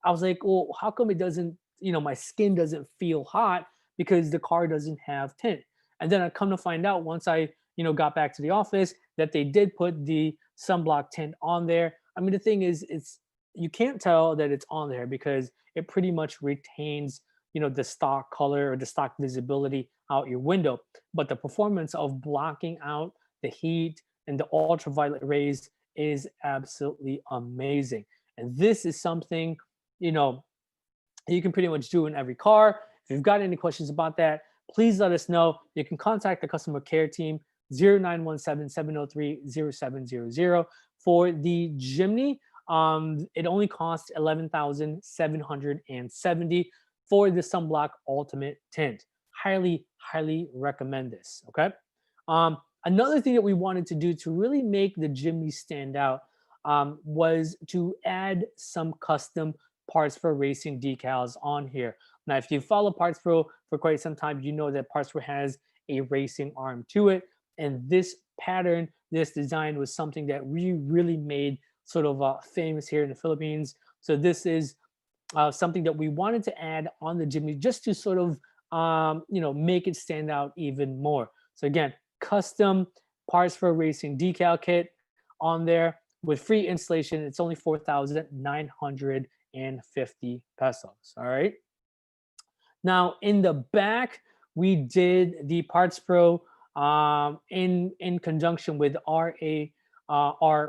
I was like, well, how come it doesn't, my skin doesn't feel hot because the car doesn't have tint? And then I come to find out once I, got back to the office that they did put the sunblock tint on there. I mean, the thing is, you can't tell that it's on there because it pretty much retains, the stock color or the stock visibility out your window. But the performance of blocking out the heat and the ultraviolet rays is absolutely amazing. And this is something, you can pretty much do in every car. If you've got any questions about that, please let us know. You can contact the customer care team 0917-703-0700. For the Jimny, it only costs 11,770 for the Sunblock Ultimate tint. Highly, highly recommend this. Okay. Another thing that we wanted to do to really make the Jimny stand out was to add some custom Partspro racing decals on here. Now, if you follow Partspro for quite some time, you know that Partspro has a racing arm to it. And this pattern, this design was something that we really made sort of famous here in the Philippines. So this is something that we wanted to add on the Jimny just to sort of, make it stand out even more. So again, custom Partspro racing decal kit on there with free installation. It's only 4,950 pesos. All right. Now in the back, we did the Partspro in conjunction with our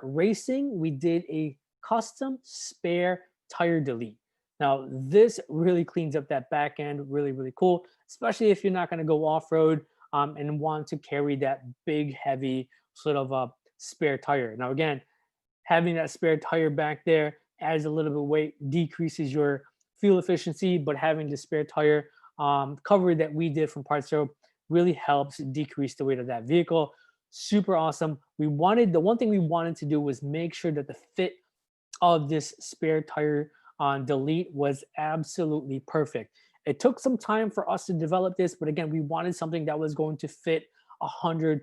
racing. We did a custom spare tire delete. Now this really cleans up that back end. Really, really cool, especially if you're not going to go off-road and want to carry that big, heavy sort of spare tire. Now again, having that spare tire back there adds a little bit of weight, decreases your fuel efficiency, but having the spare tire cover that we did from Partspro really helps decrease the weight of that vehicle. Super awesome. The one thing we wanted to do was make sure that the fit of this spare tire on delete was absolutely perfect. It took some time for us to develop this, but again, we wanted something that was going to fit 100%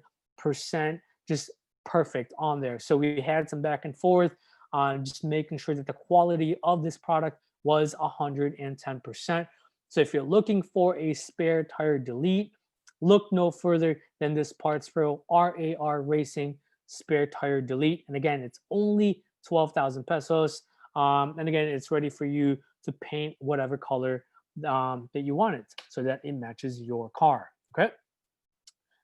just perfect on there. So we had some back and forth on just making sure that the quality of this product was 110%. So if you're looking for a spare tire delete, look no further than this Partspro RAR Racing spare tire delete. And again, it's only 12,000 pesos. And again, it's ready for you to paint whatever color that you want it so that it matches your car. Okay.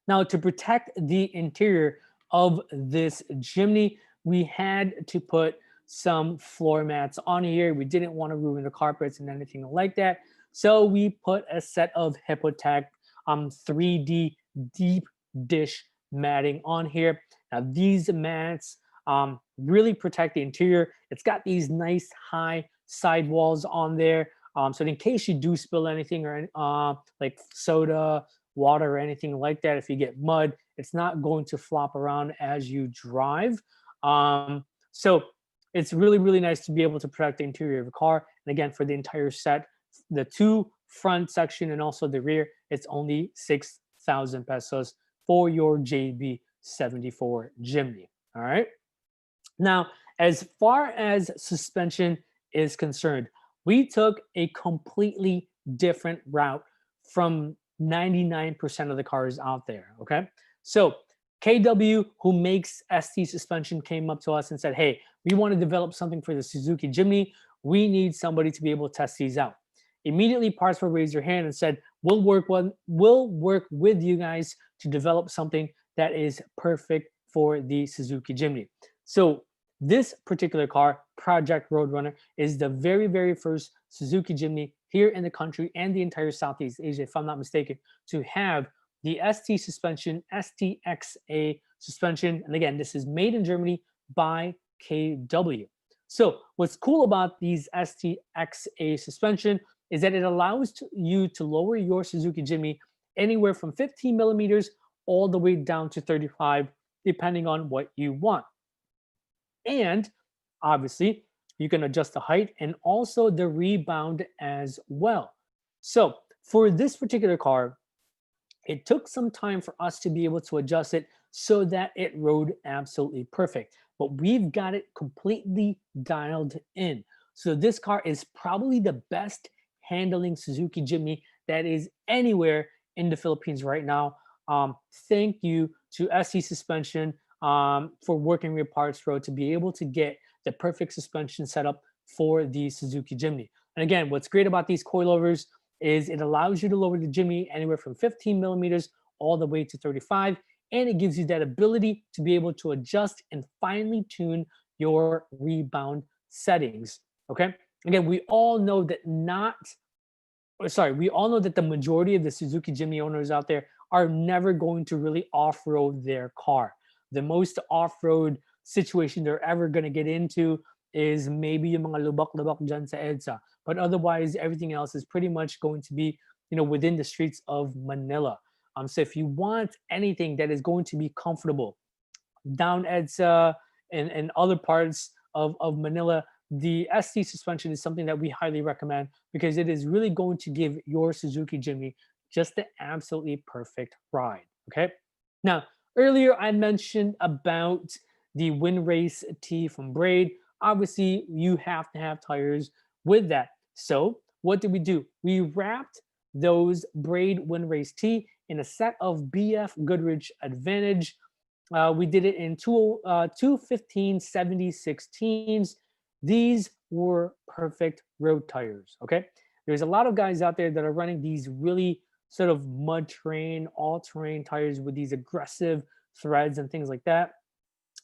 Now, to protect the interior of this Jimny, we had to put some floor mats on here. We didn't want to ruin the carpets and anything like that. So we put a set of Hippotech 3D deep dish matting on here. Now, these mats really protect the interior. It's got these nice high sidewalls on there. So in case you do spill anything or like soda, water, or anything like that, if you get mud, it's not going to flop around as you drive. So it's really, really nice to be able to protect the interior of a car. And again, for the entire set, the two front section and also the rear, it's only 6,000 pesos for your JB74 Jimny. All right. Now, as far as suspension is concerned, we took a completely different route from 99% of the cars out there. Okay. So KW, who makes ST suspension, came up to us and said, hey, we want to develop something for the Suzuki Jimny. We need somebody to be able to test these out. Immediately, Partspro raised their hand and said, we'll work with you guys to develop something that is perfect for the Suzuki Jimny. So this particular car, Project Roadrunner, is the very, very first Suzuki Jimny here in the country and the entire Southeast Asia, if I'm not mistaken, to have the ST suspension, STXA suspension. And again, this is made in Germany by KW. So what's cool about these STXA suspension is that it allows you to lower your Suzuki Jimny anywhere from 15 millimeters all the way down to 35, depending on what you want. And obviously, you can adjust the height and also the rebound as well. So for this particular car, it took some time for us to be able to adjust it so that it rode absolutely perfect. But we've got it completely dialed in. So this car is probably the best handling Suzuki Jimny that is anywhere in the Philippines right now. Thank you to SC Suspension for working with Partspro to be able to get the perfect suspension setup for the Suzuki Jimny. And again, what's great about these coilovers is it allows you to lower the Jimny anywhere from 15 millimeters all the way to 35, and it gives you that ability to be able to adjust and finely tune your rebound settings. Okay. Again, we all know that we all know that the majority of the Suzuki Jimny owners out there are never going to really off-road their car. The most off-road situation they're ever going to get into is maybe yung mga lubak-lubak dyan sa EDSA. But otherwise, everything else is pretty much going to be, within the streets of Manila. So if you want anything that is going to be comfortable down EDSA and other parts of Manila, the ST suspension is something that we highly recommend because it is really going to give your Suzuki Jimny just the absolutely perfect ride. Okay. Now, earlier I mentioned about the Wind Race T from Braid. Obviously, you have to have tires with that. So what did we do? We wrapped those Braid Wind Race T in a set of BF Goodrich Advantage. We did it in two 15/70/16s. These were perfect road tires. Okay. There's a lot of guys out there that are running these really sort of mud terrain, all-terrain tires with these aggressive threads and things like that.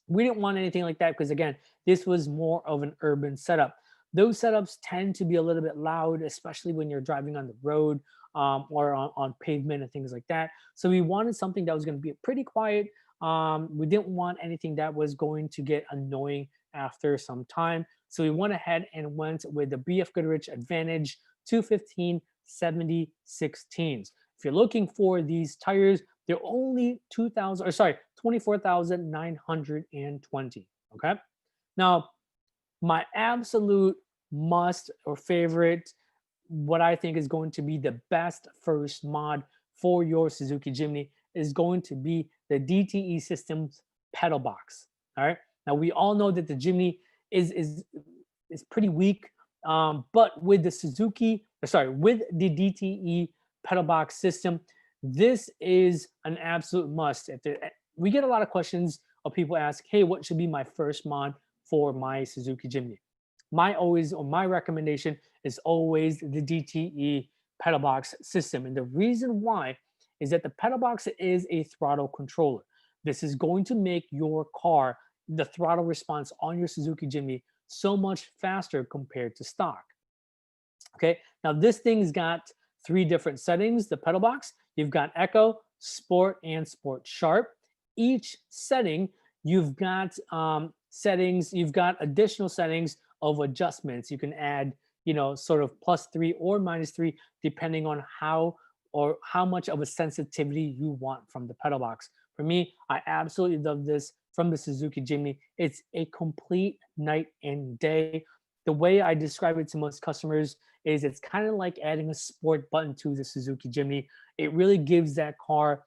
We didn't want anything like that because, again, this was more of an urban setup. Those setups tend to be a little bit loud, especially when you're driving on the road or on pavement and things like that. So we wanted something that was going to be pretty quiet. We didn't want anything that was going to get annoying after some time. So we went ahead and went with the BF Goodrich Advantage 215/70/16s. If you're looking for these tires, they're only 24,920. Okay. Now, my absolute must or favorite what I think is going to be the best first mod for your Suzuki Jimny is going to be the DTE Systems pedal box. All right. Now we all know that the Jimny is pretty weak, but with the with the DTE pedal box system, this is an absolute must. We get a lot of questions of people ask, "Hey, what should be my first mod for my Suzuki Jimny?" My recommendation is always the DTE pedal box system. And the reason why is that the pedal box is a throttle controller. This is going to make your car, the throttle response on your Suzuki Jimny, so much faster compared to stock. Okay, now this thing's got three different settings. The pedal box, you've got Echo, Sport, and Sport Sharp. Each setting, you've got settings, you've got additional settings of adjustments. You can add, sort of +3 or -3, depending on how much of a sensitivity you want from the pedal box. For me, I absolutely love this from the Suzuki Jimny. It's a complete night and day. The way I describe it to most customers is it's kind of like adding a sport button to the Suzuki Jimny. It really gives that car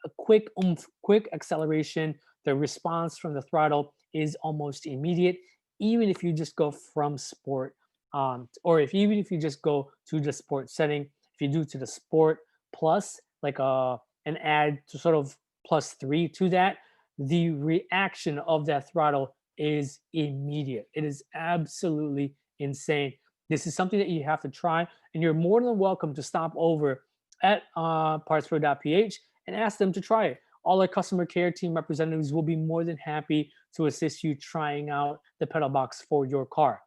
a quick oomph, quick acceleration. The response from the throttle is almost immediate, even if you just go from sport, or even if you just go to the sport setting. If you do to the sport plus, like an add to sort of +3 to that, the reaction of that throttle is immediate. It is absolutely insane. This is something that you have to try, and you're more than welcome to stop over at partspro.ph and ask them to try it. All our customer care team representatives will be more than happy to assist you trying out the pedal box for your car.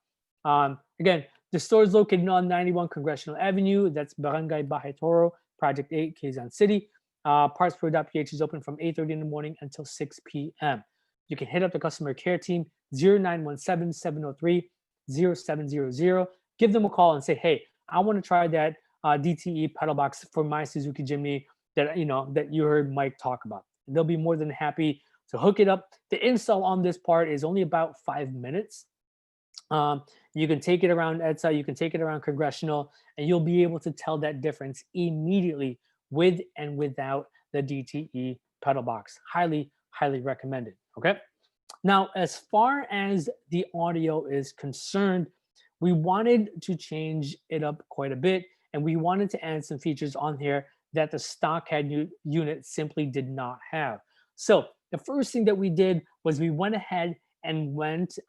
Again, the store is located on 91 Congressional Avenue. That's Barangay Bahay Toro, Project 8, Quezon City. Partspro.ph is open from 8:30 in the morning until 6 p.m. You can hit up the customer care team, 0917-703-0700. Give them a call and say, hey, I want to try that DTE pedal box for my Suzuki Jimny that you heard Mike talk about. And they'll be more than happy to hook it up. The install on this part is only about 5 minutes. You can take it around EDSA, you can take it around Congressional, and you'll be able to tell that difference immediately with and without the DTE pedal box. Highly, highly recommended. Okay. Now, as far as the audio is concerned, we wanted to change it up quite a bit, and we wanted to add some features on here that the stock unit simply did not have. So the first thing that we did was we went ahead and went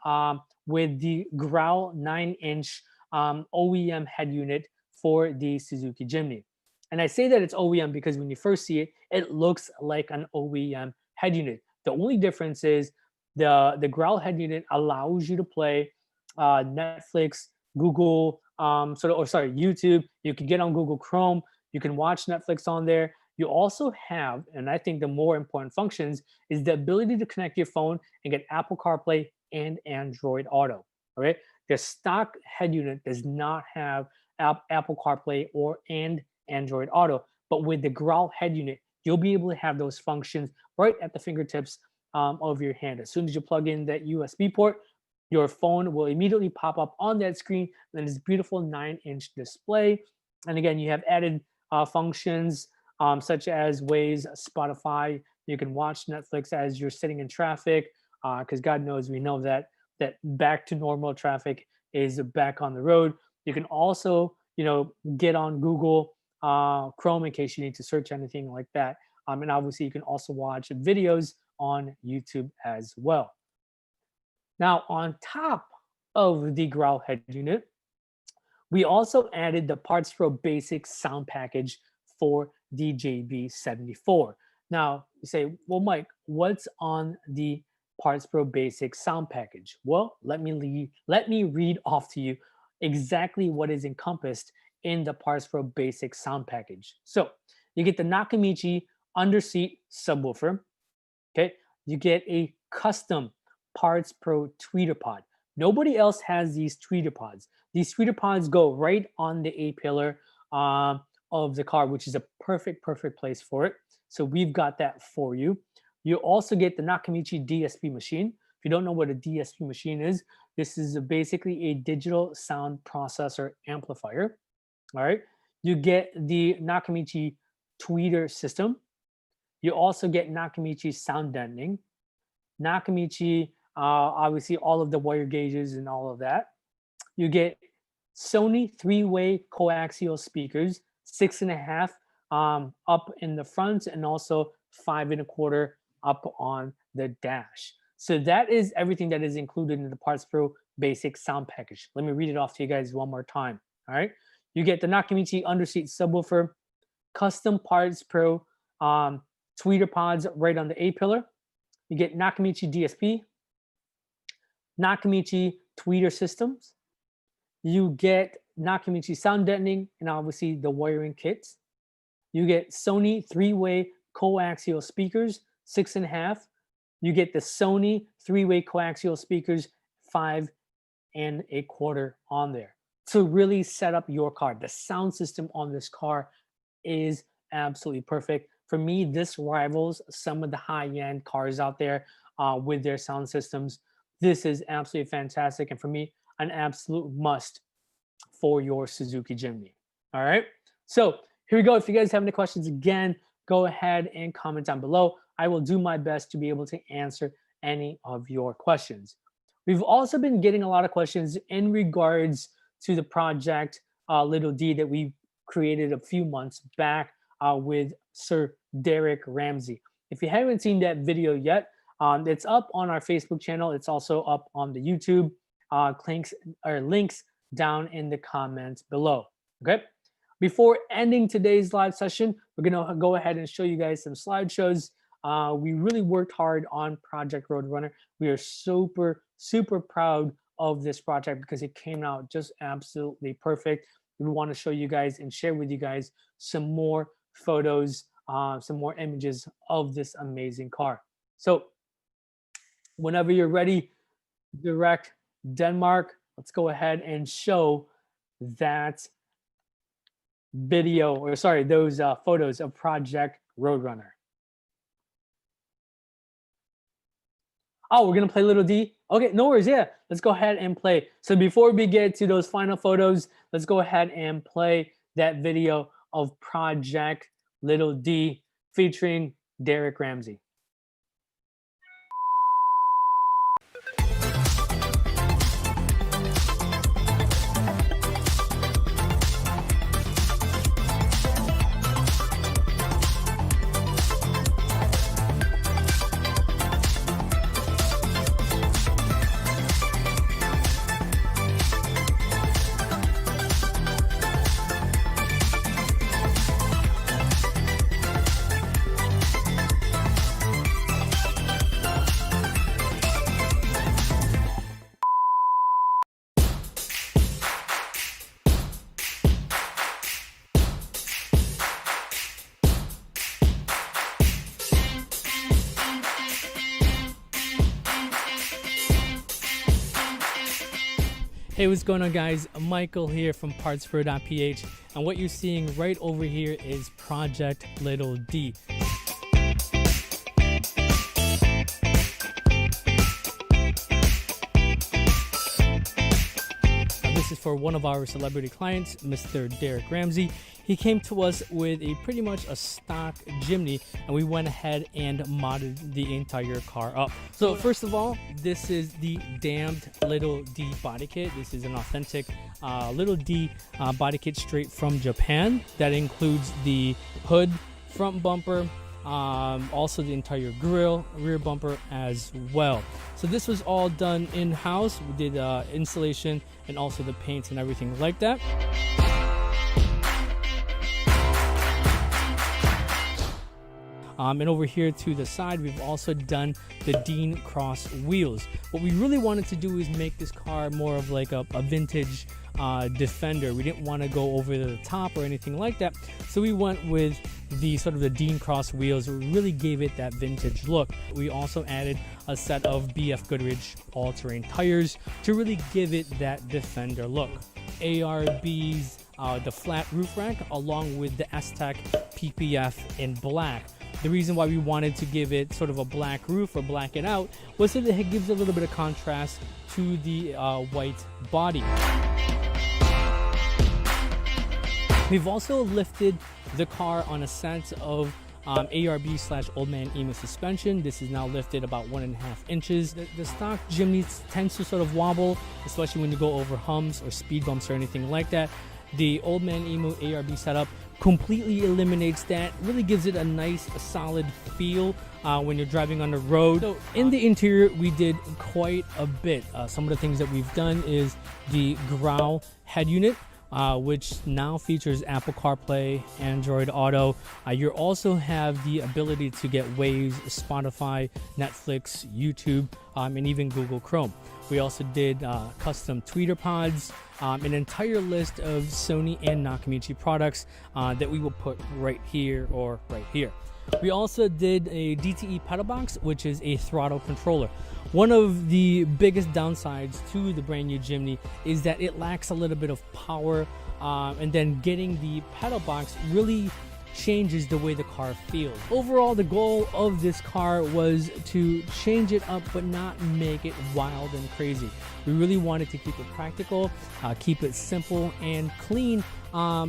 with the Growl 9-inch OEM head unit for the Suzuki Jimny. And I say that it's OEM because when you first see it, it looks like an OEM head unit. The only difference is the Growl head unit allows you to play Netflix, Google, YouTube. You can get on Google Chrome. You can watch Netflix on there. You also have, and I think the more important functions, is the ability to connect your phone and get Apple CarPlay and Android Auto. Okay, the stock head unit does not have Apple CarPlay and Android Auto, but with the Growl head unit, you'll be able to have those functions right at the fingertips of your hand. As soon as you plug in that USB port, your phone will immediately pop up on that screen, and this beautiful 9-inch display. And again, you have added functions such as Waze, Spotify. You can watch Netflix as you're sitting in traffic, because God knows we know that back to normal traffic is back on the road. You can also, get on Google Chrome in case you need to search anything like that. And obviously, you can also watch videos on YouTube as well. Now, on top of the Growl head unit, we also added the Partspro Basic sound package for the JB74. Now, you say, well, Mike, what's on the Partspro Basic sound package? Well, let me read off to you exactly what is encompassed in the Partspro Basic sound package. So you get the Nakamichi underseat subwoofer. Okay, you get a custom Partspro tweeter pod. Nobody else has these tweeter pods. These tweeter pods go right on the A-pillar of the car, which is a perfect place for it. So we've got that for you. You also get the Nakamichi DSP machine. If you don't know what a DSP machine is, this is basically a digital sound processor amplifier. All right. You get the Nakamichi tweeter system. You also get Nakamichi sound deadening. Nakamichi, obviously, all of the wire gauges and all of that. You get Sony three-way coaxial speakers, 6.5 up in the front, and also 5.25 up on the dash. So that is everything that is included in the Partspro basic sound package. Let me read it off to you guys one more time. All right. You get the Nakamichi underseat subwoofer, custom Partspro tweeter pods right on the A pillar. You get Nakamichi DSP, Nakamichi tweeter systems. You get Nakamichi sound deadening and obviously the wiring kits. You get Sony three-way coaxial speakers, 6.5. You get the Sony three-way coaxial speakers, 5.25 on there. To really set up your car. The sound system on this car is absolutely perfect. For me, this rivals some of the high-end cars out there with their sound systems. This is absolutely fantastic. And for me, an absolute must for your Suzuki Jimny. All right. So here we go. If you guys have any questions, again, go ahead and comment down below. I will do my best to be able to answer any of your questions. We've also been getting a lot of questions in regards to the project Little D that we created a few months back with Sir Derek Ramsey. If you haven't seen that video yet, it's up on our Facebook channel. It's also up on the YouTube. Links down in the comments below. Okay. Before ending today's live session, we're gonna go ahead and show you guys some slideshows. We really worked hard on Project Roadrunner. We are super proud of this project because it came out just absolutely perfect. We want to show you guys and share with you guys some more photos, some more images of this amazing car. So whenever you're ready, direct Denmark, let's go ahead and show that video, or sorry, those photos of Project Roadrunner. Oh, we're gonna play Little D? Okay, no worries, yeah. Let's go ahead and play. So before we get to those final photos, let's go ahead and play that video of Project Little D featuring Derek Ramsey. Hey, what's going on, guys? Michael here from Partspro.ph, and what you're seeing right over here is Project Little D. This is for one of our celebrity clients, Mr. Derek Ramsey. He came to us with pretty much a stock Jimny, and we went ahead and modded the entire car up. So first of all, this is the damned Little D body kit. This is an authentic Little D body kit straight from Japan. That includes the hood, front bumper, also the entire grille, rear bumper as well. So this was all done in-house. We did installation and also the paints and everything like that. And over here to the side, we've also done the Dean Cross wheels. What we really wanted to do is make this car more of like a vintage Defender. We didn't want to go over the top or anything like that, so we went with the sort of the Dean Cross wheels. We really gave it that vintage look. We also added a set of BF Goodrich all-terrain tires to really give it that Defender look. ARBs, the flat roof rack, along with the S-Tech PPF in black. The reason why we wanted to give it sort of a black roof or black it out was that it gives a little bit of contrast to the white body. We've also lifted the car on a sense of ARB/Old Man Emo suspension. This is now lifted about 1.5 inches. The stock Jimny tends to sort of wobble, especially when you go over humps or speed bumps or anything like that. The Old Man Emo ARB setup completely eliminates that, really gives it a nice, solid feel when you're driving on the road. So in the interior, we did quite a bit. Some of the things that we've done is the Growl head unit, which now features Apple CarPlay, Android Auto. You also have the ability to get Waves, Spotify, Netflix, YouTube, and even Google Chrome. We also did custom tweeter pods, an entire list of Sony and Nakamichi products that we will put right here or right here. We also did a DTE pedal box, which is a throttle controller. One of the biggest downsides to the brand new Jimny is that it lacks a little bit of power, and then getting the pedal box really changes the way the car feels. Overall, the goal of this car was to change it up but not make it wild and crazy. We really wanted to keep it practical, keep it simple and clean,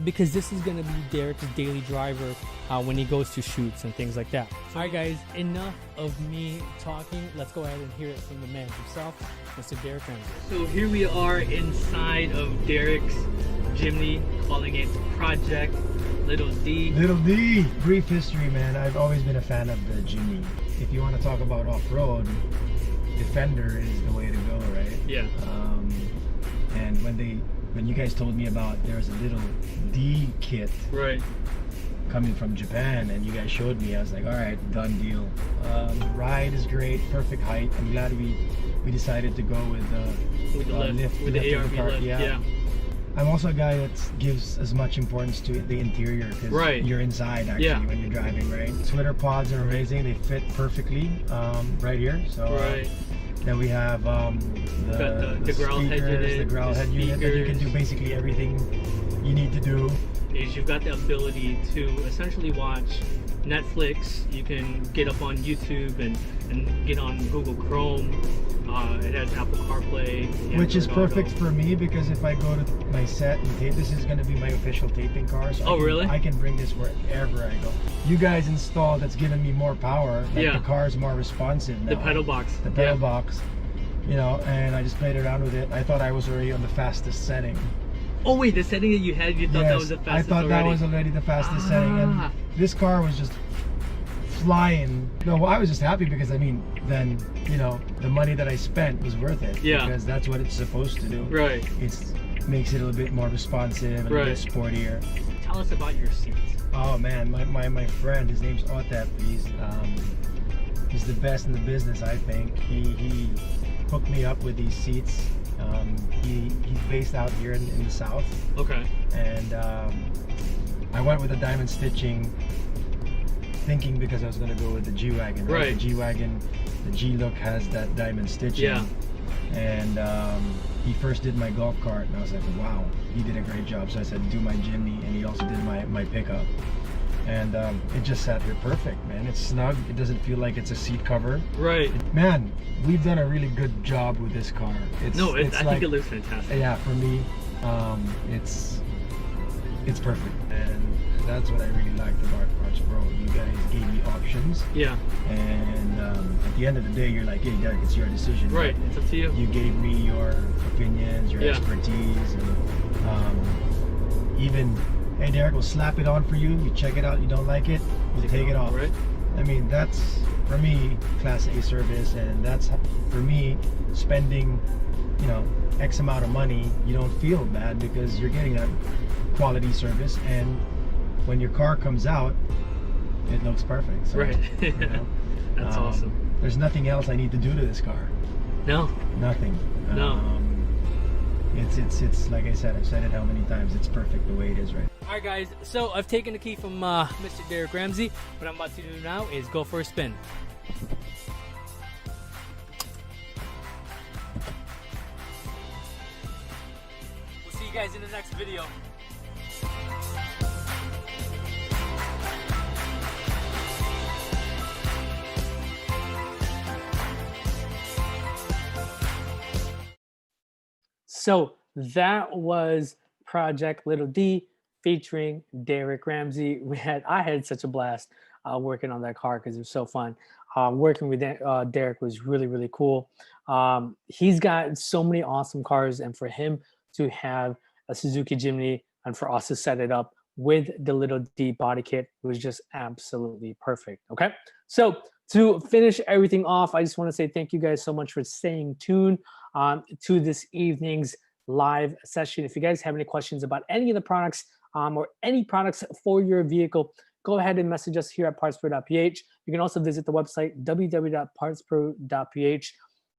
because this is going to be Derek's daily driver when he goes to shoots and things like that. All right guys, enough of me talking. Let's go ahead and hear it from the man himself, Mr. Derek Ramsey. So here we are inside of Derek's Jimny, calling it Project Little D. Little D. Brief history, man. I've always been a fan of the Jimny. If you want to talk about off-road, Defender is the way to go, right? Yeah. And when you guys told me about there's a little D kit, right, coming from Japan, and you guys showed me, I was like, all right, done deal. Ride is great, perfect height. I'm glad we decided to go with the lift, with the ARB lift. Yeah. I'm also a guy that gives as much importance to the interior, because you're inside actually when you're driving, right? Twitter pods are amazing. They fit perfectly right here. So then we have the Growl head unit, the Growl head unit, that you can do basically everything you need to do. Is you've got the ability to essentially watch Netflix. You can get up on YouTube and get on Google Chrome. It has Apple CarPlay, which is perfect for me, because if I go to my set and tape, this is going to be my official taping car. So really? I can bring this wherever I go. You guys installed, that's given me more power. Like the car is more responsive now. The pedal box. The pedal box. You know, and I just played around with it. I thought I was already on the fastest setting. Oh wait, the setting that you had, you thought that was the fastest I thought that was already the fastest setting, and this car was just flying. No, well, I was just happy because, I mean, then, you know, the money that I spent was worth it. Yeah. Because that's what it's supposed to do. Right. It makes it a little bit more responsive and a bit sportier. Tell us about your seats. Oh man, my friend, his name's Otep. He's the best in the business, I think. He hooked me up with these seats. He's based out here in the south. Okay. And I went with the diamond stitching, thinking because I was going to go with the G-Wagon. Right. The G-Wagon, the G-Look has that diamond stitching. Yeah. And he first did my golf cart, and I was like, wow, he did a great job. So I said, do my Jimny, and he also did my pickup. And it just sat here perfect, man. It's snug. It doesn't feel like it's a seat cover. Right. Man, we've done a really good job with this car. I think it looks fantastic. Yeah, for me, it's perfect. And that's what I really liked about Partspro. You guys gave me options. Yeah. And at the end of the day, you're like, hey, Derek, it's your decision. Right. It's up to you. You gave me your opinions, your expertise, and even, hey, Derek, we'll slap it on for you. You check it out. You don't like it, we'll take it off. Right. I mean, that's, for me, Class A service, and that's, for me, spending, you know, X amount of money, you don't feel bad because you're getting a quality service, and when your car comes out, it looks perfect. So, right. You know, that's awesome. There's nothing else I need to do to this car. No. Nothing. No. It's like I said, I've said it how many times, it's perfect the way it is right. Alright guys, so I've taken the key from Mr. Derek Ramsey. What I'm about to do now is go for a spin. We'll see you guys in the next video. So that was Project Little D featuring Derek Ramsey. I had such a blast working on that car because it was so fun. Working with Derek was really, really cool. He's got so many awesome cars, and for him to have a Suzuki Jimny and for us to set it up with the little D body kit, it was just absolutely perfect. Okay, so to finish everything off, I just want to say thank you guys so much for staying tuned to this evening's live session. If you guys have any questions about any of the products or any products for your vehicle, go ahead and message us here at partspro.ph. You can also visit the website www.partspro.ph.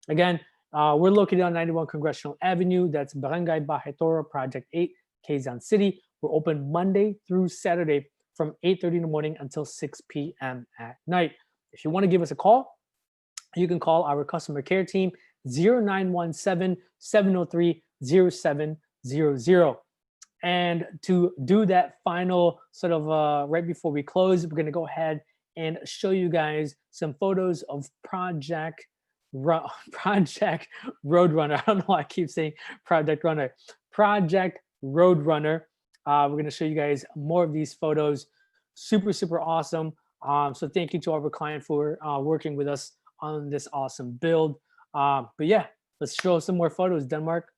Again, we're located on 91 Congressional Avenue. That's Barangay Bahay Toro, Project 8, Quezon City. We're open Monday through Saturday from 8:30 in the morning until 6 p.m. at night. If you want to give us a call, you can call our customer care team 0917-703-0700. And to do that final sort of right before we close, we're going to go ahead and show you guys some photos of Project Roadrunner. I don't know why I keep saying Project Runner. Project Roadrunner. We're going to show you guys more of these photos. Super, super awesome. So thank you to our client for working with us on this awesome build. But yeah, let's show some more photos, Denmark.